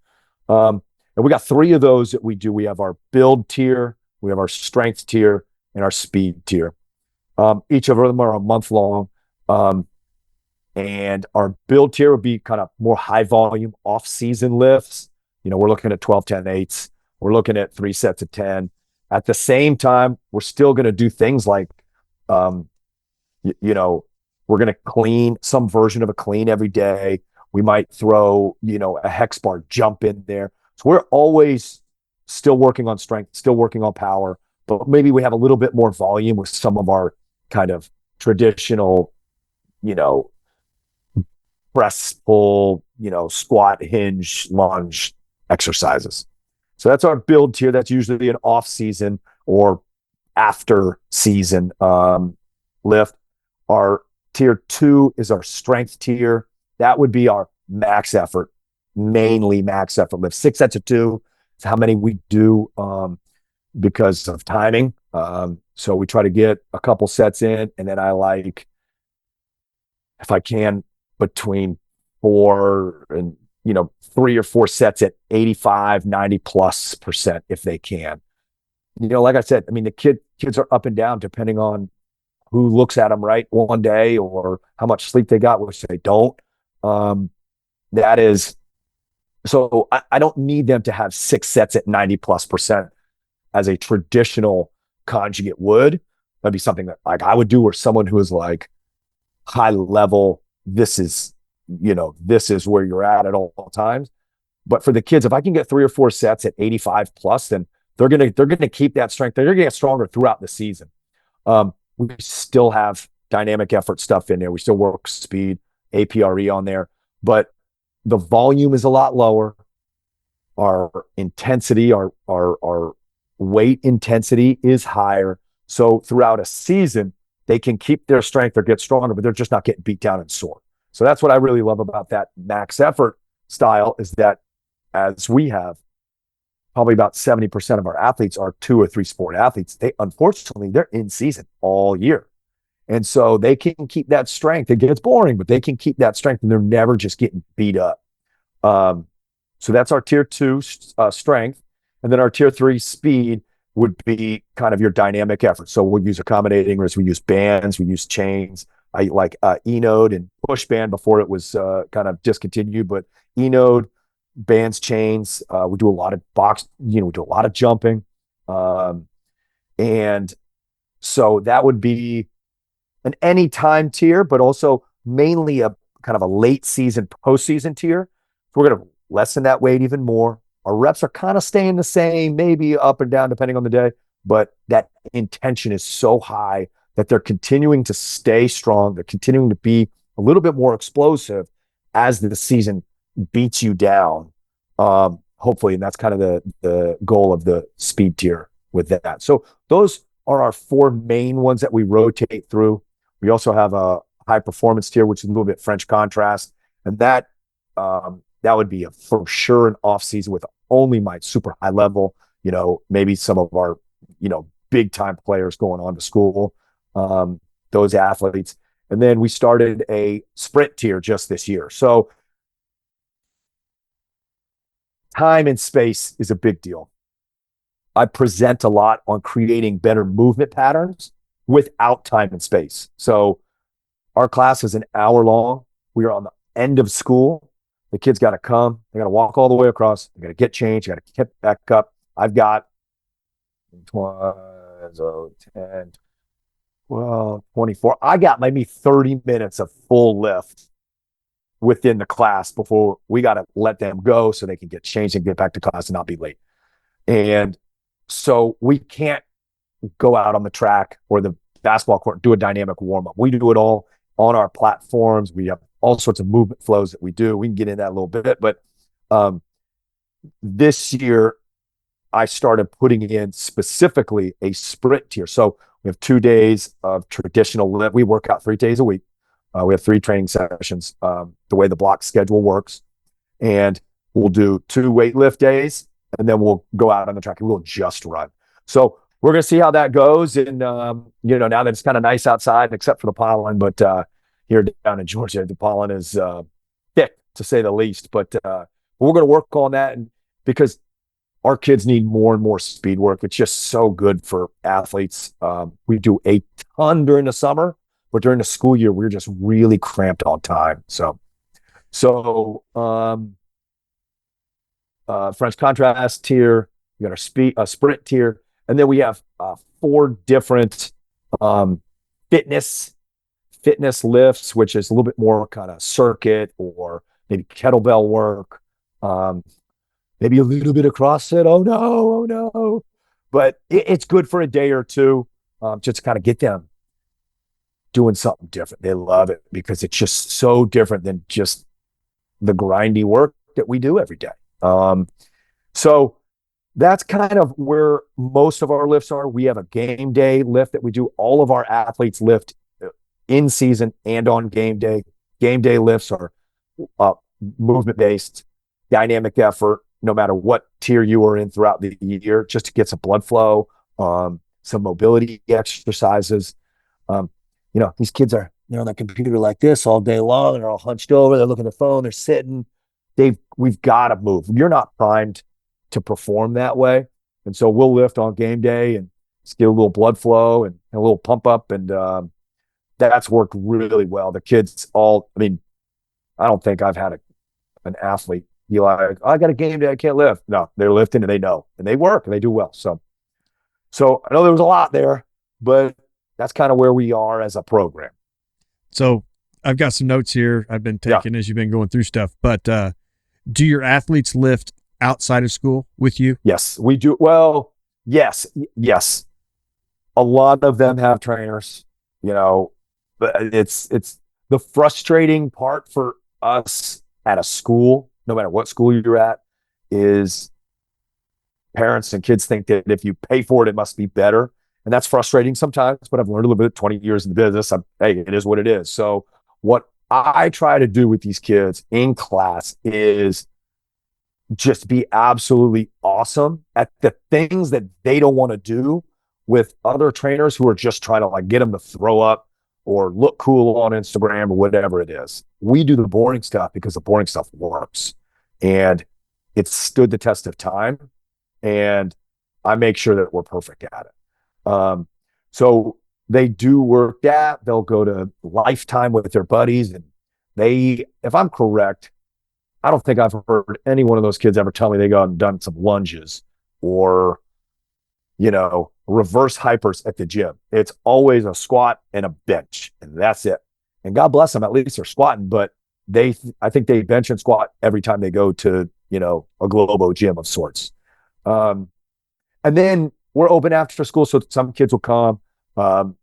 And we got 3 of those that we do. We have our build tier, we have our strength tier, and our speed tier. Each of them are a month long. And our build tier would be kind of more high volume off season lifts. We're looking at 12, 10, 8s. We're looking at 3 sets of 10. At the same time, we're still going to do things like, we're going to clean some version of a clean every day. We might throw, a hex bar jump in there. So we're always still working on strength, still working on power, but maybe we have a little bit more volume with some of our kind of traditional, press, pull, squat, hinge, lunge exercises. So that's our build tier. That's usually an off season or after season lift. Our tier 2 is our strength tier. That would be our max effort, mainly max effort lift. 6 sets of 2 is how many we do because of timing. So we try to get a couple sets in, and then I like, if I can, between 4 and 3 or 4 sets at 85, 90+% if they can. Like I said, I mean, the kids are up and down depending on who looks at them right one day or how much sleep they got, which they don't. That is, so I don't need them to have 6 sets at 90+% as a traditional conjugate would. That'd be something that like I would do, or someone who is like high level, this is where you're at all times. But for the kids, if I can get 3 or 4 sets at 85 plus, then they're gonna keep that strength. They're gonna get stronger throughout the season. We still have dynamic effort stuff in there. We still work speed, APRE on there, but the volume is a lot lower. Our intensity, our weight intensity is higher. So throughout a season, they can keep their strength or get stronger, but they're just not getting beat down and sore. So that's what I really love about that max effort style, is that as we have probably about 70% of our athletes are 2 or 3 sport athletes, unfortunately, they're in season all year. And so they can keep that strength. It gets boring, but they can keep that strength and they're never just getting beat up. So that's our tier 2 strength. And then our tier 3 speed would be kind of your dynamic effort. So we'll use accommodating rigs, we use bands, we use chains. I like E-Node and push band before it was kind of discontinued, but E-Node, bands, chains. We do a lot of we do a lot of jumping. And so that would be an anytime tier, but also mainly a kind of a late season, postseason tier. So we're going to lessen that weight even more. Our reps are kind of staying the same, maybe up and down depending on the day, but that intention is so high that they're continuing to stay strong. They're continuing to be a little bit more explosive as the season beats you down. Hopefully, and that's kind of the goal of the speed tier with that. So those are our 4 main ones that we rotate through. We also have a high performance tier, which is a little bit French contrast, and that would be for sure an off season with only my super high level, maybe some of our, big time players going on to school, those athletes. And then we started a sprint tier just this year. So time and space is a big deal. I present a lot on creating better movement patterns without time and space. So our class is an hour long. We are on the end of school. The kids got to come. They got to walk all the way across. They got to get changed. Got to get back up. I've got 10, 12, 24. I got maybe 30 minutes of full lift within the class before we got to let them go so they can get changed and get back to class and not be late. And so we can't go out on the track or the basketball court and do a dynamic warm-up. We do it all on our platforms. We have all sorts of movement flows that we do. We can get into that a little bit, but this year I started putting in specifically a sprint tier. So we have 2 days of traditional lift. We work out 3 days a week. We have 3 training sessions, the way the block schedule works. And we'll do 2 weightlift days, and then we'll go out on the track and we'll just run. So we're going to see how that goes. And, now that it's kind of nice outside, except for the pollen, but here down in Georgia, the pollen is thick, to say the least. But we're going to work on that, and because our kids need more and more speed work. It's just so good for athletes. We do a ton during the summer, but during the school year, we're just really cramped on time. So French contrast tier, we got our sprint tier, and then we have 4 different fitness lifts, which is a little bit more kind of circuit or maybe kettlebell work. Maybe a little bit of CrossFit. Oh no. But it's good for a day or two, just to kind of get them doing something different. They love it because it's just so different than just the grindy work that we do every day. So that's kind of where most of our lifts are. We have a game day lift that we do. All of our athletes lift in season and on game day. Game day lifts are movement-based, dynamic effort, no matter what tier you are in throughout the year, just to get some blood flow, some mobility exercises. These kids they're on their computer like this all day long. They're all hunched over. They're looking at the phone. They're sitting. We've got to move. You're not primed to perform that way. And so we'll lift on game day and just get a little blood flow and a little pump up. And that's worked really well. The kids I don't think I've had an athlete be like, I got a game day, I can't lift. No, they're lifting and they know, and they work and they do well. So I know there was a lot there, but that's kind of where we are as a program. So I've got some notes here I've been taking as you've been going through stuff, but do your athletes lift outside of school with you? Yes, we do. Well, yes. A lot of them have trainers, but it's the frustrating part for us at a school, no matter what school you're at, is parents and kids think that if you pay for it, it must be better. And that's frustrating sometimes, but I've learned a little bit, 20 years in the business. Hey, it is what it is. So what I try to do with these kids in class is just be absolutely awesome at the things that they don't want to do with other trainers who are just trying to get them to throw up or look cool on Instagram or whatever it is. We do the boring stuff because the boring stuff works and it's stood the test of time, and I make sure that we're perfect at it. So they do work that. They'll go to Lifetime with their buddies, and if I'm correct, I don't think I've heard any one of those kids ever tell me they go out and done some lunges or, reverse hypers at the gym. It's always a squat and a bench, and that's it. And God bless them, at least they're squatting, but I think they bench and squat every time they go to, a Globo gym of sorts. And then we're open after school, so some kids will come.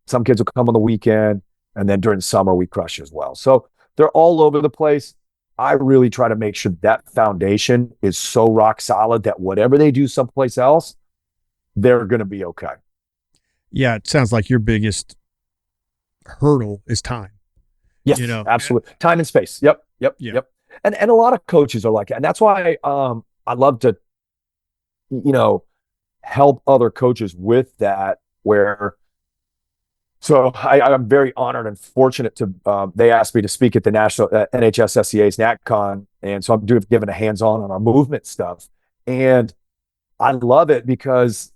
Some kids will come on the weekend, and then during the summer we crush as well. So they're all over the place. I really try to make sure that foundation is so rock solid that whatever they do someplace else, they're going to be okay. Yeah, it sounds like your biggest hurdle is time. Yes, absolutely. Time and space. Yep. And a lot of coaches are like that. And that's why I love to, help other coaches with that, so I'm very honored and fortunate to, they asked me to speak at the national NHSSCA's NatCon. And so I'm giving a hands-on on our movement stuff. And I love it because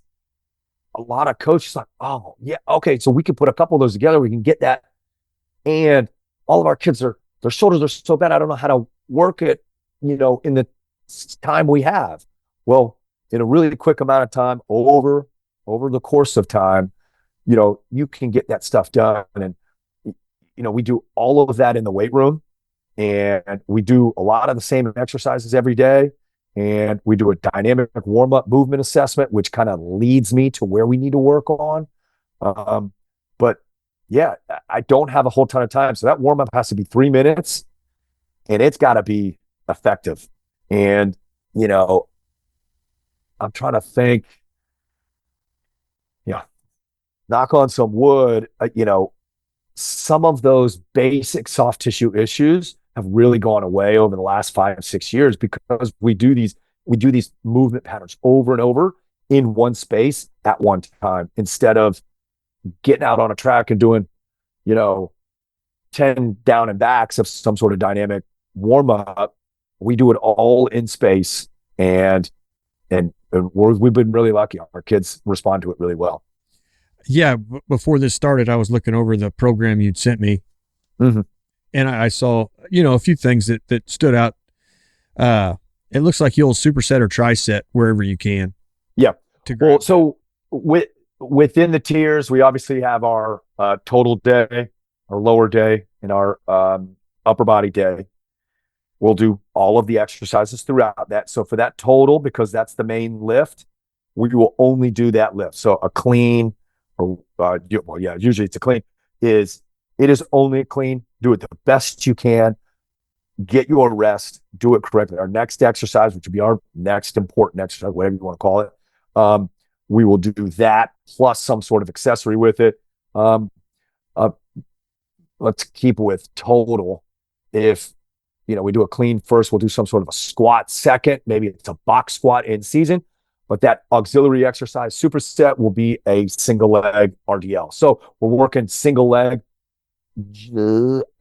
a lot of coaches are like, oh yeah, okay, so we can put a couple of those together. We can get that. And all of our kids their shoulders are so bad. I don't know how to work it, in the time we have. Well, in a really quick amount of time, over the course of time, you can get that stuff done. And, we do all of that in the weight room, and we do a lot of the same exercises every day. And we do a dynamic warm-up movement assessment, which kind of leads me to where we need to work on. But yeah, I don't have a whole ton of time. So that warm-up has to be 3 minutes, and it's got to be effective. And, I'm trying to think, knock on some wood, some of those basic soft tissue issues have really gone away over the last 5 or 6 years because we do these movement patterns over and over in one space at one time, instead of getting out on a track and doing, 10 down and backs of some sort of dynamic warm up. We do it all in space, and we've been really lucky. Our kids respond to it really well. Yeah. Before this started, I was looking over the program you'd sent me, and I saw, a few things that stood out. It looks like you'll superset or triset wherever you can. Yeah. Well, so within the tiers, we obviously have our total day, our lower day, and our upper body day. We'll do all of the exercises throughout that. So for that total, because that's the main lift, we will only do that lift. So a clean, usually it's a clean, it is only a clean. Do it the best you can. Get your rest. Do it correctly. Our next exercise, which would be our next important exercise, whatever you want to call it, we will do that plus some sort of accessory with it. Let's keep with total. If we do a clean first, we'll do some sort of a squat second. Maybe it's a box squat in season, but that auxiliary exercise superset will be a single leg RDL. So we're working single leg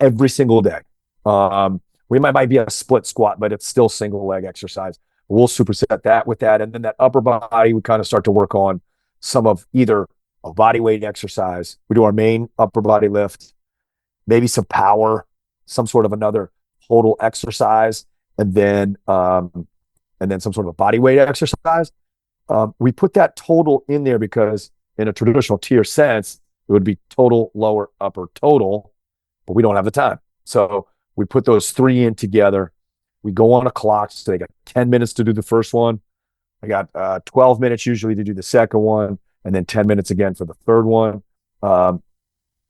every single day. We might be a split squat, but it's still single leg exercise. We'll superset that with that. And then that upper body, we kind of start to work on some of either a body weight exercise. We do our main upper body lift, maybe some power, some sort of another total exercise, and then some sort of a body weight exercise. We put that total in there because in a traditional tier sense, it would be total, lower, upper, total, but we don't have the time. So we put those three in together. We go on a clock. So they got 10 minutes to do the first one. I got 12 minutes usually to do the second one, and then 10 minutes again for the third one.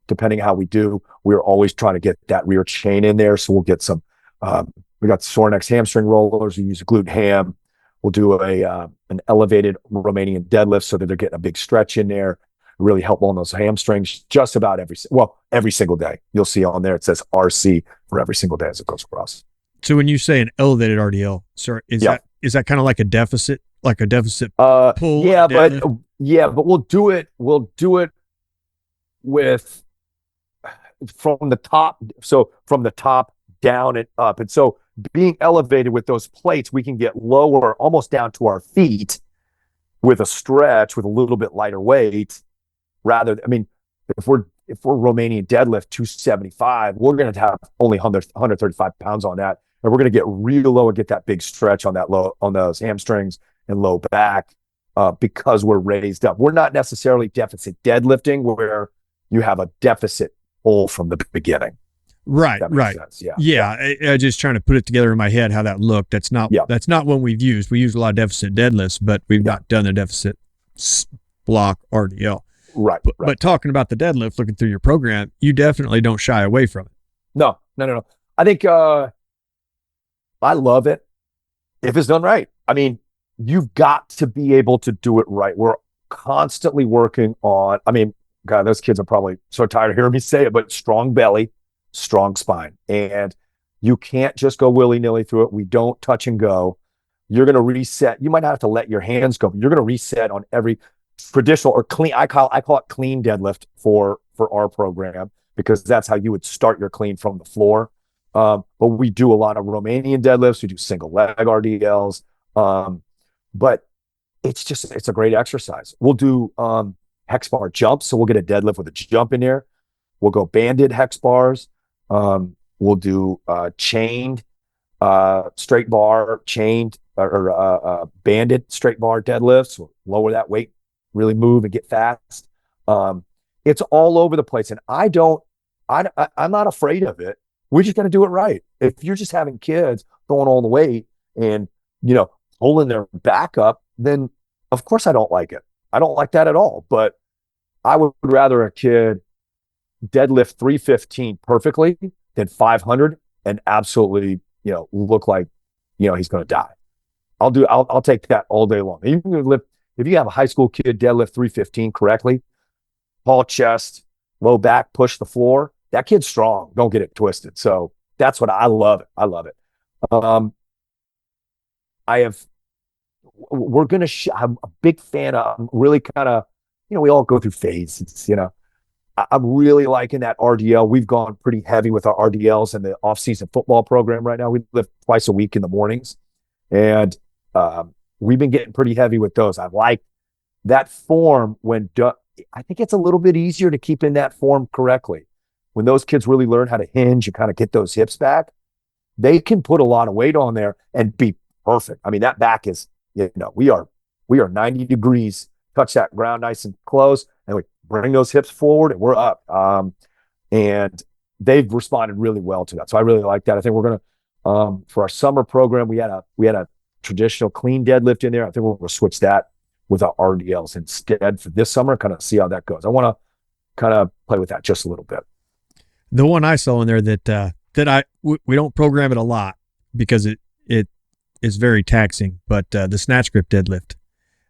Depending how we do, we're always trying to get that rear chain in there. So we'll get some, we got Sornex hamstring rollers. We use a glute ham. We'll do an elevated Romanian deadlift so that they're getting a big stretch in there. Really help on those hamstrings just about every single day. You'll see on there, it says RC for every single day as it goes across. So when you say an elevated RDL, sorry, is that kind of like a deficit pull? Yeah, but we'll do it with from the top down and up. And so being elevated with those plates, we can get lower almost down to our feet with a stretch with a little bit lighter weight. If we're Romanian deadlift 275, we're going to have only 135 pounds on that. And we're going to get real low and get that big stretch on those hamstrings and low back because we're raised up. We're not necessarily deficit deadlifting where you have a deficit pull from the beginning. Right. Sense. I just trying to put it together in my head how that looked. That's not one we've used. We use a lot of deficit deadlifts, but we've not done the deficit block RDL. Right. But talking about the deadlift, looking through your program, you definitely don't shy away from it. No. I think I love it if it's done right. I mean, you've got to be able to do it right. We're constantly working on, I mean, God, those kids are probably so tired of hearing me say it, but strong belly, strong spine. And you can't just go willy-nilly through it. We don't touch and go. You're going to reset. You might not have to let your hands go, but you're going to reset on every traditional or clean. I call it clean deadlift for our program, because that's how you would start your clean from the floor. But we do a lot of Romanian deadlifts. We do single leg RDLs. But it's a great exercise. We'll do hex bar jumps. So we'll get a deadlift with a jump in there. We'll go banded hex bars. We'll do chained straight bar, chained or banded straight bar deadlifts. We'll lower that weight, really move and get fast. It's all over the place. And I'm not afraid of it. We just got to do it right. If you're just having kids throwing all the weight and, pulling their back up, then of course I don't like it. I don't like that at all. But I would rather a kid deadlift 315 perfectly than 500 and absolutely, look like, he's going to die. I'll take that all day long. If you have a high school kid deadlift 315 correctly, tall chest, low back, push the floor, that kid's strong. Don't get it twisted. So that's what I love it. I love it. I'm a big fan of, I'm really kind of, we all go through phases, I'm really liking that RDL. We've gone pretty heavy with our RDLs in the off-season football program right now. We lift twice a week in the mornings, and we've been getting pretty heavy with those. I like that form when done. I think it's a little bit easier to keep in that form correctly. When those kids really learn how to hinge and kind of get those hips back, they can put a lot of weight on there and be perfect. I mean, that back is, we are 90 degrees, touch that ground nice and close, and we bring those hips forward and we're up. And they've responded really well to that. So I really like that. I think we're going to, for our summer program, we had a traditional clean deadlift in there. I think we're going to switch that with our RDLs instead for this summer, kind of see how that goes. I want to kind of play with that just a little bit. The one I saw in there that we don't program it a lot because it is very taxing, but the snatch grip deadlift.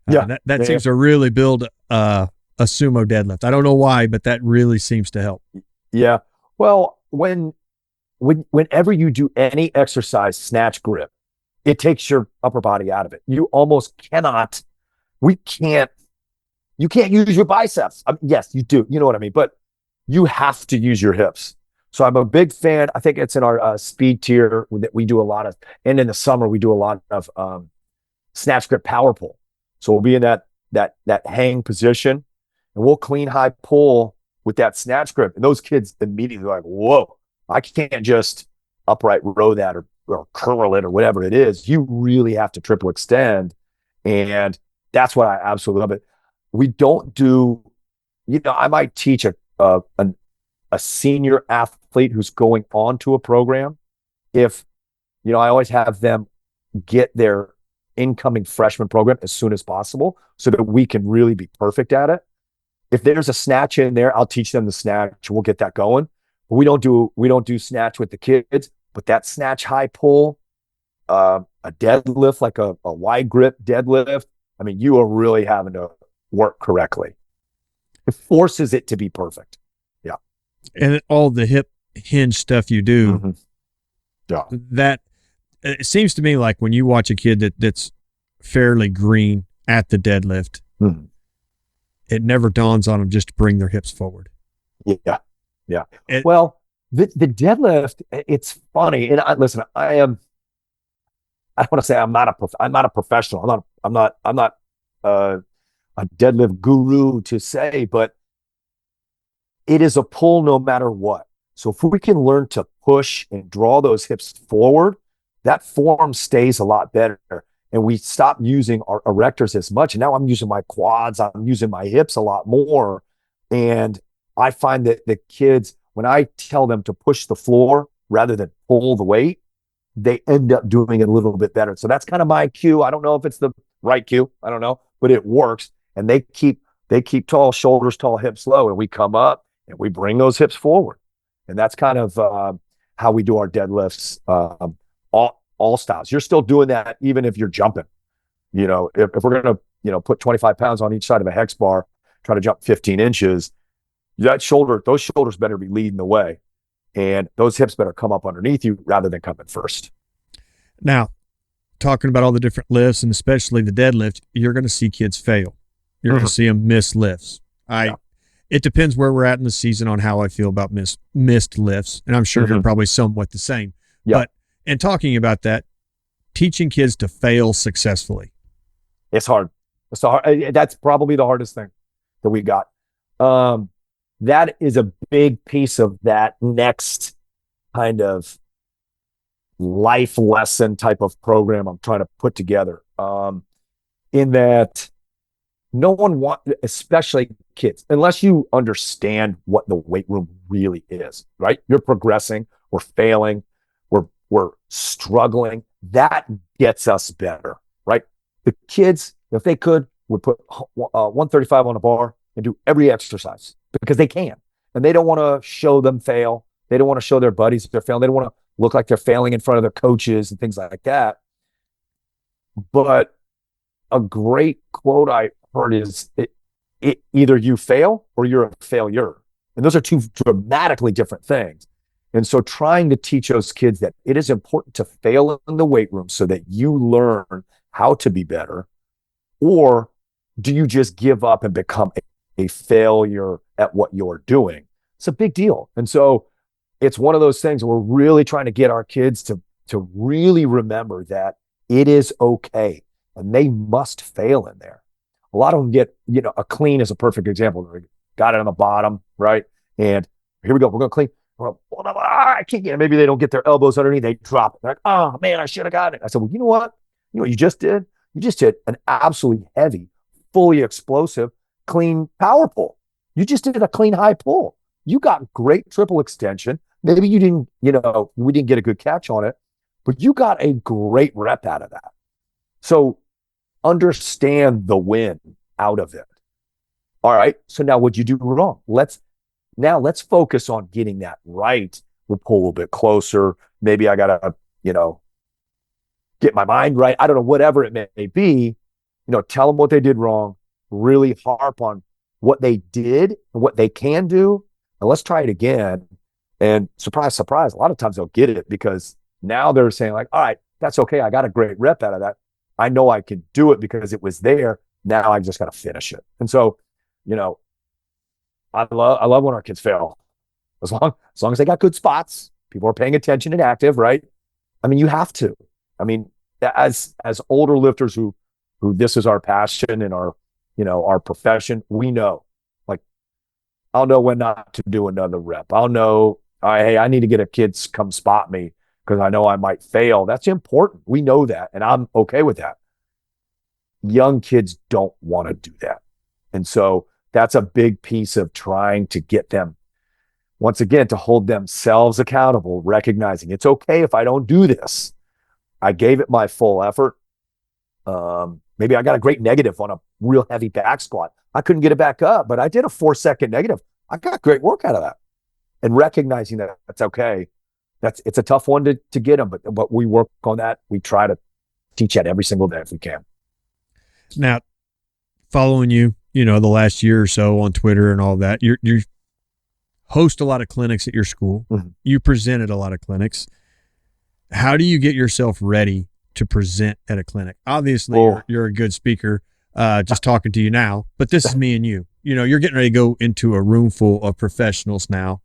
That seems to really build a sumo deadlift. I don't know why, but that really seems to help. Yeah. Well, whenever you do any exercise snatch grip, it takes your upper body out of it. You almost cannot. You can't use your biceps. I mean, yes, you do. You know what I mean? But you have to use your hips. So I'm a big fan. I think it's in our speed tier that we do a lot of, and in the summer we do a lot of snatch grip power pull. So we'll be in that hang position, and we'll clean high pull with that snatch grip. And those kids immediately are like, whoa, I can't just upright row that or curl it or whatever it is. You really have to triple extend. And that's what I absolutely love it. We don't do, I might teach a senior athlete who's going on to a program. If, I always have them get their incoming freshman program as soon as possible so that we can really be perfect at it. If there's a snatch in there, I'll teach them the snatch. We'll get that going. But we don't do snatch with the kids, but that snatch high pull, a deadlift, like a wide grip deadlift. I mean, you are really having to work correctly. It forces it to be perfect. Yeah. And all the hip hinge stuff you do, mm-hmm. Yeah. That it seems to me like when you watch a kid that's fairly green at the deadlift, mm-hmm. It never dawns on them just to bring their hips forward. Yeah. Yeah. Well, the deadlift, it's funny. And I don't want to say I'm not a professional. I'm not a deadlift guru to say, but it is a pull no matter what. So if we can learn to push and draw those hips forward, that form stays a lot better. And we stop using our erectors as much. And now I'm using my quads. I'm using my hips a lot more. And I find that the kids, when I tell them to push the floor rather than pull the weight, they end up doing it a little bit better. So that's kind of my cue. I don't know if it's the right cue. I don't know, but it works. And they keep they keep tall, shoulders tall, hips low, and we come up and we bring those hips forward. And that's kind of how we do our deadlifts, all styles. You're still doing that even if you're jumping. If we're going to, put 25 pounds on each side of a hex bar, try to jump 15 inches, those shoulders better be leading the way. And those hips better come up underneath you rather than coming first. Now, talking about all the different lifts and especially the deadlift, you're going to see kids fail. You're going to see them miss lifts. It depends where we're at in the season on how I feel about missed lifts. And I'm sure you're probably somewhat the same. Yeah. But in talking about that, teaching kids to fail successfully. It's hard. That's probably the hardest thing that we got. That is a big piece of that next kind of life lesson type of program I'm trying to put together. In that no one especially kids, unless you understand what the weight room really is, right? You're progressing, we're failing, we're struggling. That gets us better, right? The kids, if they could, would put 135 on a bar and do every exercise because they can. And they don't want to show them fail. They don't want to show their buddies they're failing. They don't want to look like they're failing in front of their coaches and things like that. But a great quote I heard is either you fail or you're a failure. And those are two dramatically different things. And so trying to teach those kids that it is important to fail in the weight room so that you learn how to be better, or do you just give up and become a failure at what you're doing? It's a big deal. And so it's one of those things we're really trying to get our kids to really remember that it is okay and they must fail in there. A lot of them get, a clean is a perfect example. They got it on the bottom, right? And here we go. We're going to clean. I can't get it. Maybe they don't get their elbows underneath. They drop it. They're like, oh man, I should have got it. I said, well, you know what? You know what you just did? You just did an absolutely heavy, fully explosive, clean power pull. You just did a clean high pull. You got great triple extension. Maybe you didn't, we didn't get a good catch on it, but you got a great rep out of that. So understand the win out of it. All right. So now what'd you do wrong? Let's focus on getting that right. We'll pull a little bit closer. Maybe I got to, get my mind right. I don't know, whatever it may be, tell them what they did wrong, really harp on what they did and what they can do. And let's try it again. And surprise, surprise, a lot of times they'll get it because now they're saying like, all right, that's okay. I got a great rep out of that. I know I can do it because it was there. Now I just got to finish it. And so, I love when our kids fail. As long as they got good spots, people are paying attention and active, right? I mean, you have to. I mean, as older lifters who this is our passion and our profession, we know. Like, I'll know when not to do another rep. I'll know, hey, I need to get a kid to come spot me because I know I might fail. That's important. We know that, and I'm okay with that. Young kids don't want to do that. And so that's a big piece of trying to get them, once again, to hold themselves accountable, recognizing it's okay if I don't do this. I gave it my full effort. Maybe I got a great negative on a real heavy back squat. I couldn't get it back up, but I did a 4-second negative. I got great work out of that. And recognizing that that's okay. It's a tough one to get them, but we work on that. We try to teach that every single day if we can. Now, following you, the last year or so on Twitter and all that, you host a lot of clinics at your school. Mm-hmm. You present at a lot of clinics. How do you get yourself ready to present at a clinic? Obviously, you're a good speaker, just talking to you now, but this is me and you. You're getting ready to go into a room full of professionals now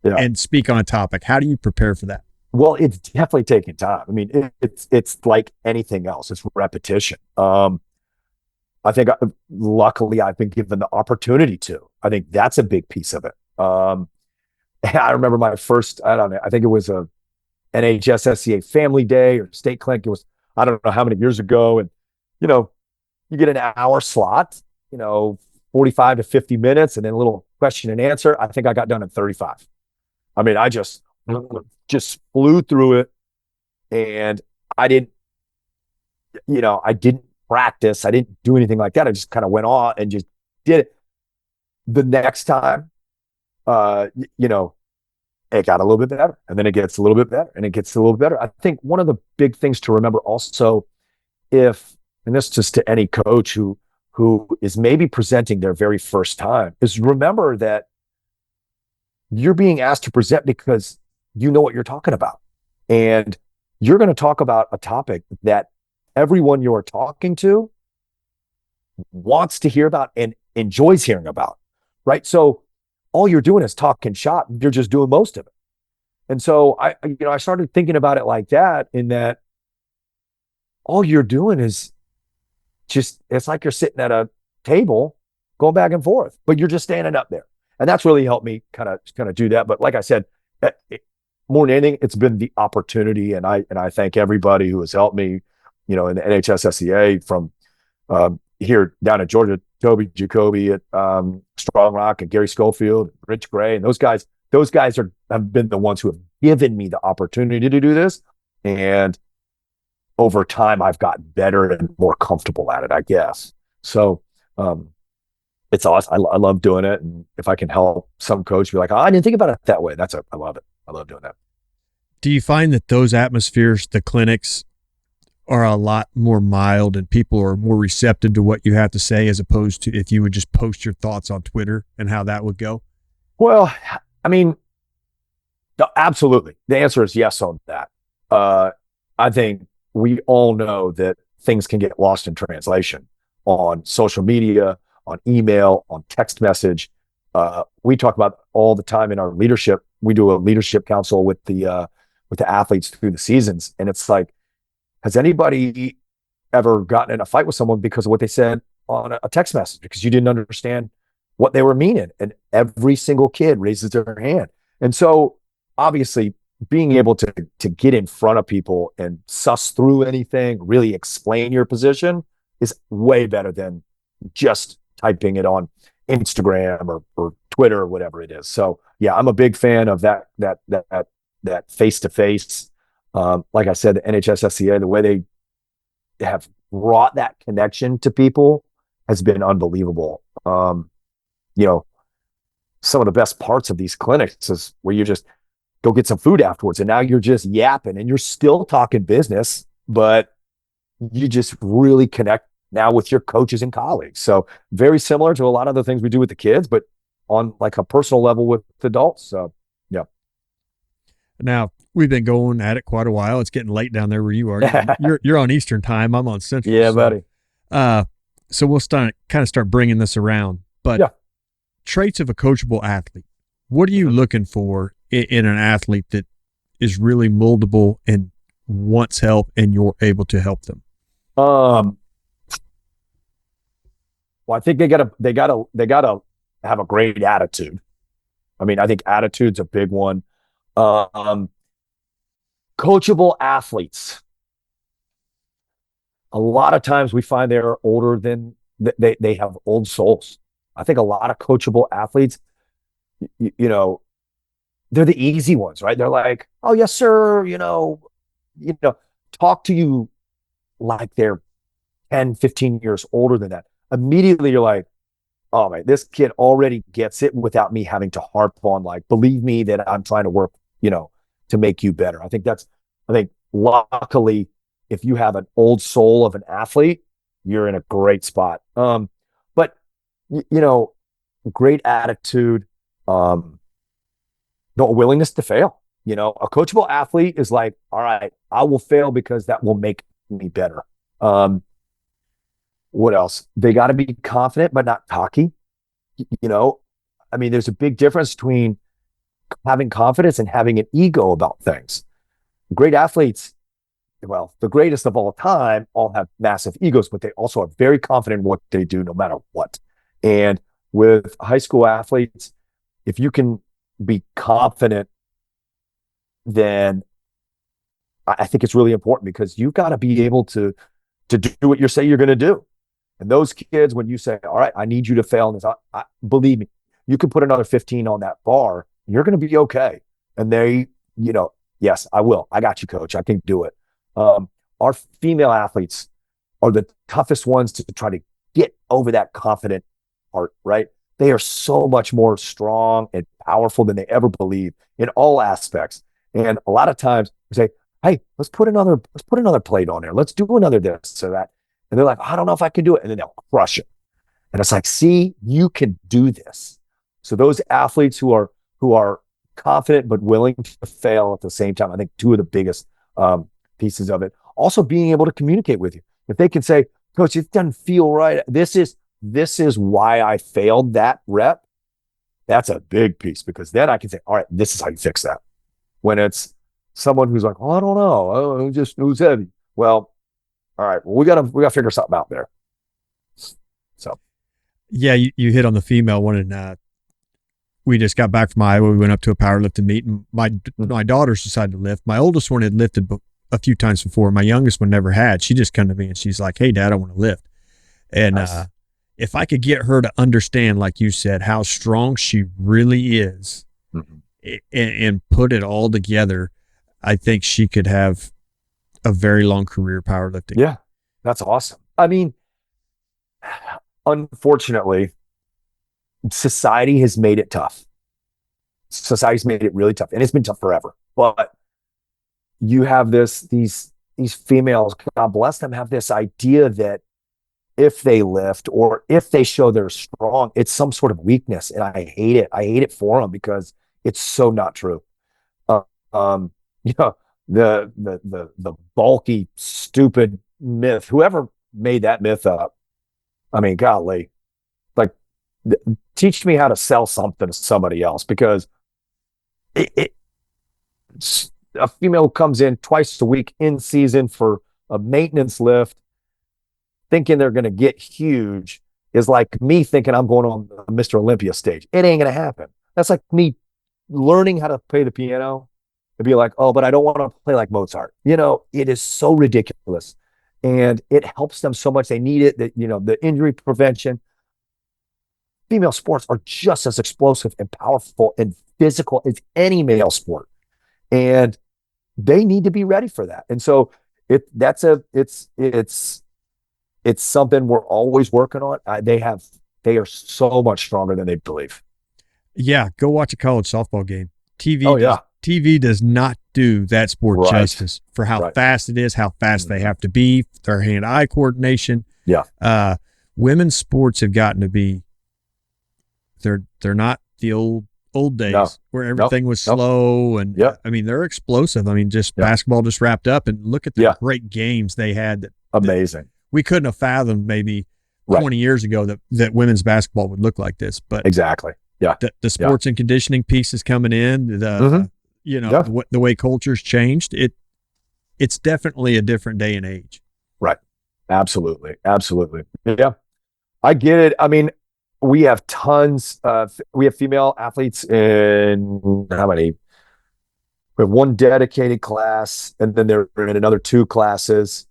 and speak on a topic. How do you prepare for that? Well, it's definitely taking time. I mean, it's like anything else. It's repetition. I think luckily I've been given the opportunity to. I think that's a big piece of it. I remember my first, I don't know, I think it was a NHSSCA family day or state clinic. It was, I don't know how many years ago. And, you get an hour slot, 45 to 50 minutes and then a little question and answer. I think I got done in 35. I mean, I just flew through it and I didn't practice. I didn't do anything like that. I just kind of went on and just did it. the next time, you know, it got a little bit better, and then it gets a little bit better, and it gets a little bit better. I think one of the big things to remember also, and this just to any coach who is maybe presenting their very first time, is remember that you're being asked to present because you know what you're talking about. And you're going to talk about a topic that everyone you're talking to wants to hear about and enjoys hearing about, right? So all you're doing is talking shop. You're just doing most of it. And so I started thinking about it like that, in that all you're doing is just, it's like you're sitting at a table going back and forth, but you're just standing up there. And that's really helped me kind of do that. But like I said, more than anything, it's been the opportunity. And I thank everybody who has helped me, in the NHSSCA, from here down in Georgia, Toby Jacoby at Strong Rock, and Gary Schofield, Rich Gray, and those guys have been the ones who have given me the opportunity to do this. And over time, I've gotten better and more comfortable at it, I guess. So it's awesome. I love doing it. And if I can help some coach be like, oh, I didn't think about it that way, I love it. I love doing that. Do you find that those atmospheres, the clinics, are a lot more mild and people are more receptive to what you have to say, as opposed to if you would just post your thoughts on Twitter and how that would go? Well, I mean, absolutely. The answer is yes on that. I think we all know that things can get lost in translation on social media, on email, on text message. We talk about all the time in our leadership. We do a leadership council with the athletes through the seasons. And it's like, has anybody ever gotten in a fight with someone because of what they said on a text message, because you didn't understand what they were meaning? And every single kid raises their hand. And so obviously being able to get in front of people and suss through anything, really explain your position, is way better than just typing it on Instagram or Twitter or whatever it is. So yeah, I'm a big fan of that face-to-face. Like I said, the NHSSCA, the way they have brought that connection to people has been unbelievable. Some of the best parts of these clinics is where you just go get some food afterwards, and now you're just yapping and you're still talking business, but you just really connect now with your coaches and colleagues. So very similar to a lot of the things we do with the kids, but on like a personal level with adults. So yeah. Now, we've been going at it quite a while. It's getting late down there where you are. You're on Eastern time. I'm on Central. Yeah, buddy. So we'll start bringing this around. But yeah. Traits of a coachable athlete. What are you looking for in an athlete that is really moldable and wants help, and you're able to help them? Well, I think they gotta have a great attitude. I mean, I think attitude's a big one. Coachable athletes. A lot of times we find they're older than they have old souls. I think a lot of coachable athletes, they're the easy ones, right? They're like, oh yes, sir. Talk to you like they're 10, 15 years older than that. Immediately you're like, oh man, this kid already gets it without me having to harp on, like, believe me that I'm trying to work, to make you better. I think luckily, if you have an old soul of an athlete, you're in a great spot. But great attitude, the willingness to fail. A coachable athlete is like, all right, I will fail because that will make me better. What else? They got to be confident, but not cocky. I mean, there's a big difference between having confidence and having an ego about things. Great athletes, well, the greatest of all time, all have massive egos, but they also are very confident in what they do no matter what. And with high school athletes, if you can be confident, then I think it's really important, because you've got to be able to do what you say you're going to do. And those kids, when you say, all right, I need you to fail in this, believe me, you can put another 15 on that bar, you're going to be okay. And they, yes, I will. I got you, coach. I can do it. Our female athletes are the toughest ones to try to get over that confident part, right? they are so much more strong and powerful than they ever believe in all aspects. And a lot of times we say, hey, let's put another plate on there. Let's do another this or that. And they're like, I don't know if I can do it. And then they'll crush it. And it's like, see, you can do this. So those athletes who are confident but willing to fail at the same time, I think two of the biggest pieces of it. Also being able to communicate with you. If they can say, Coach, it doesn't feel right. This is why I failed that rep. That's a big piece, because then I can say, all right, this is how you fix that. When it's someone who's like, oh, I don't know, it was heavy. Well, all right, well, we gotta figure something out there. So, yeah, you hit on the female one, and we just got back from Iowa. We went up to a powerlifting meet, and my daughters decided to lift. My oldest one had lifted a few times before. My youngest one never had. She just come to me and she's like, hey, Dad, I want to lift. And nice. If I could get her to understand, like you said, how strong she really is, and put it all together, I think she could have a very long career powerlifting. Yeah, that's awesome. I mean, unfortunately, society has made it tough. Society's made it really tough, and it's been tough forever. But you have these females, God bless them, have this idea that if they lift or if they show they're strong, it's some sort of weakness, and I hate it. I hate it for them because it's so not true. You know, the bulky, stupid myth. Whoever made that myth up, I mean, golly, like, teach me how to sell something to somebody else, because a female comes in twice a week in season for a maintenance lift, thinking they're going to get huge, is like me thinking I'm going on the Mr. Olympia stage. It ain't going to happen. That's like me learning how to play the piano and be like, oh, but I don't want to play like Mozart. You know, it is so ridiculous. And it helps them so much. They need it. That, you know, the injury prevention. Female sports are just as explosive and powerful and physical as any male sport. And they need to be ready for that. And so it's something we're always working on. They are so much stronger than they believe. Yeah, go watch a college softball game. TV does not do that sport justice for how fast it is, how fast they have to be, their hand-eye coordination. Yeah. Women's sports have gotten to be, they're not the old days where everything was slow, and I mean, they're explosive. I mean, just basketball just wrapped up, and look at the great games they had. Amazing. We couldn't have fathomed maybe 20 years ago that women's basketball would look like this. But exactly. Yeah. The sports and conditioning piece is coming in. The way culture's changed. It's definitely a different day and age. Right. Absolutely. Absolutely. Yeah. I get it. I mean, we have tons we have female athletes in how many? We have one dedicated class, and then they're in another two classes.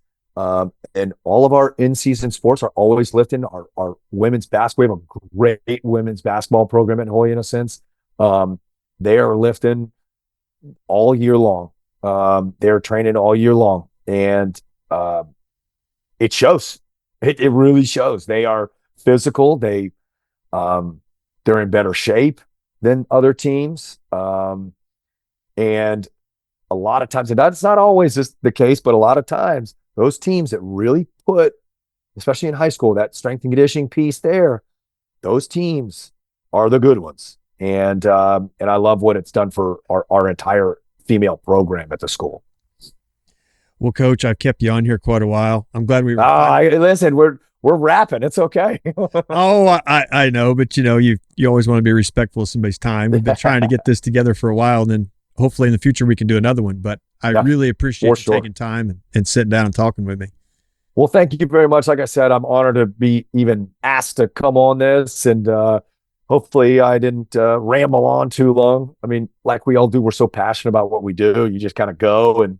And all of our in-season sports are always lifting. Our women's basketball, we have a great women's basketball program at Holy Innocents. They are lifting all year long. They're training all year long, and it shows. It really shows. They are physical. They're in better shape than other teams. And a lot of times, and that's not always the case, but a lot of times, those teams that really put, especially in high school, that strength and conditioning piece there, those teams are the good ones. And I love what it's done for our entire female program at the school. Well, Coach, I've kept you on here quite a while. I'm glad we were. Listen, we're wrapping. It's okay. I know, but you always want to be respectful of somebody's time. We've been trying to get this together for a while, and then hopefully in the future we can do another one. But I really appreciate you taking time and sitting down and talking with me. Well, thank you very much. Like I said, I'm honored to be even asked to come on this, and hopefully I didn't ramble on too long. I mean, like we all do, we're so passionate about what we do. You just kind of go and,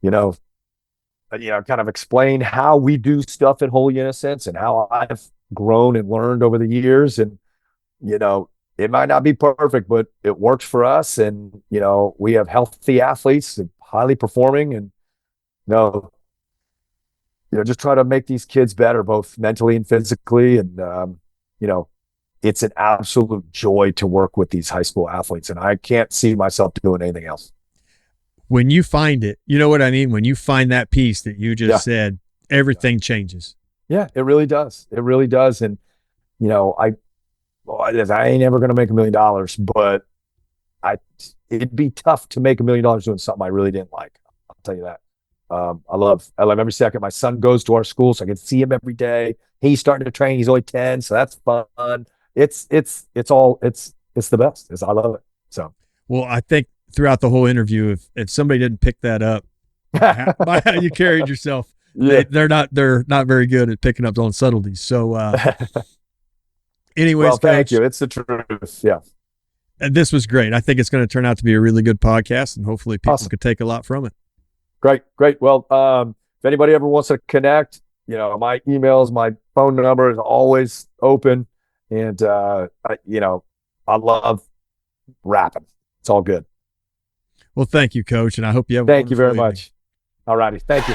kind of explain how we do stuff in Holy Innocents and how I've grown and learned over the years. And, it might not be perfect, but it works for us. And, we have healthy athletes and highly performing, and, just try to make these kids better, both mentally and physically. And, it's an absolute joy to work with these high school athletes, and I can't see myself doing anything else. When you find it, you know what I mean? When you find that piece that you just said, everything changes. Yeah, it really does. It really does. And, you know, I ain't ever going to make $1 million, but it'd be tough to make $1 million doing something I really didn't like. I'll tell you that. I love every second. My son goes to our school, so I can see him every day. He's starting to train. He's only 10, so that's fun. It's the best. I love it. So, well, I think throughout the whole interview, if somebody didn't pick that up by how you carried yourself, they're not very good at picking up on subtleties. So, anyways, well, thank Coach, you. It's the truth. Yeah. And this was great. I think it's going to turn out to be a really good podcast, and hopefully people could take a lot from it. Great. Well, if anybody ever wants to connect, you know, my emails, my phone number is always open. And, you know, I love rapping. It's all good. Well, thank you, Coach. And I hope you have Thank you very evening. much. All righty. Thank you.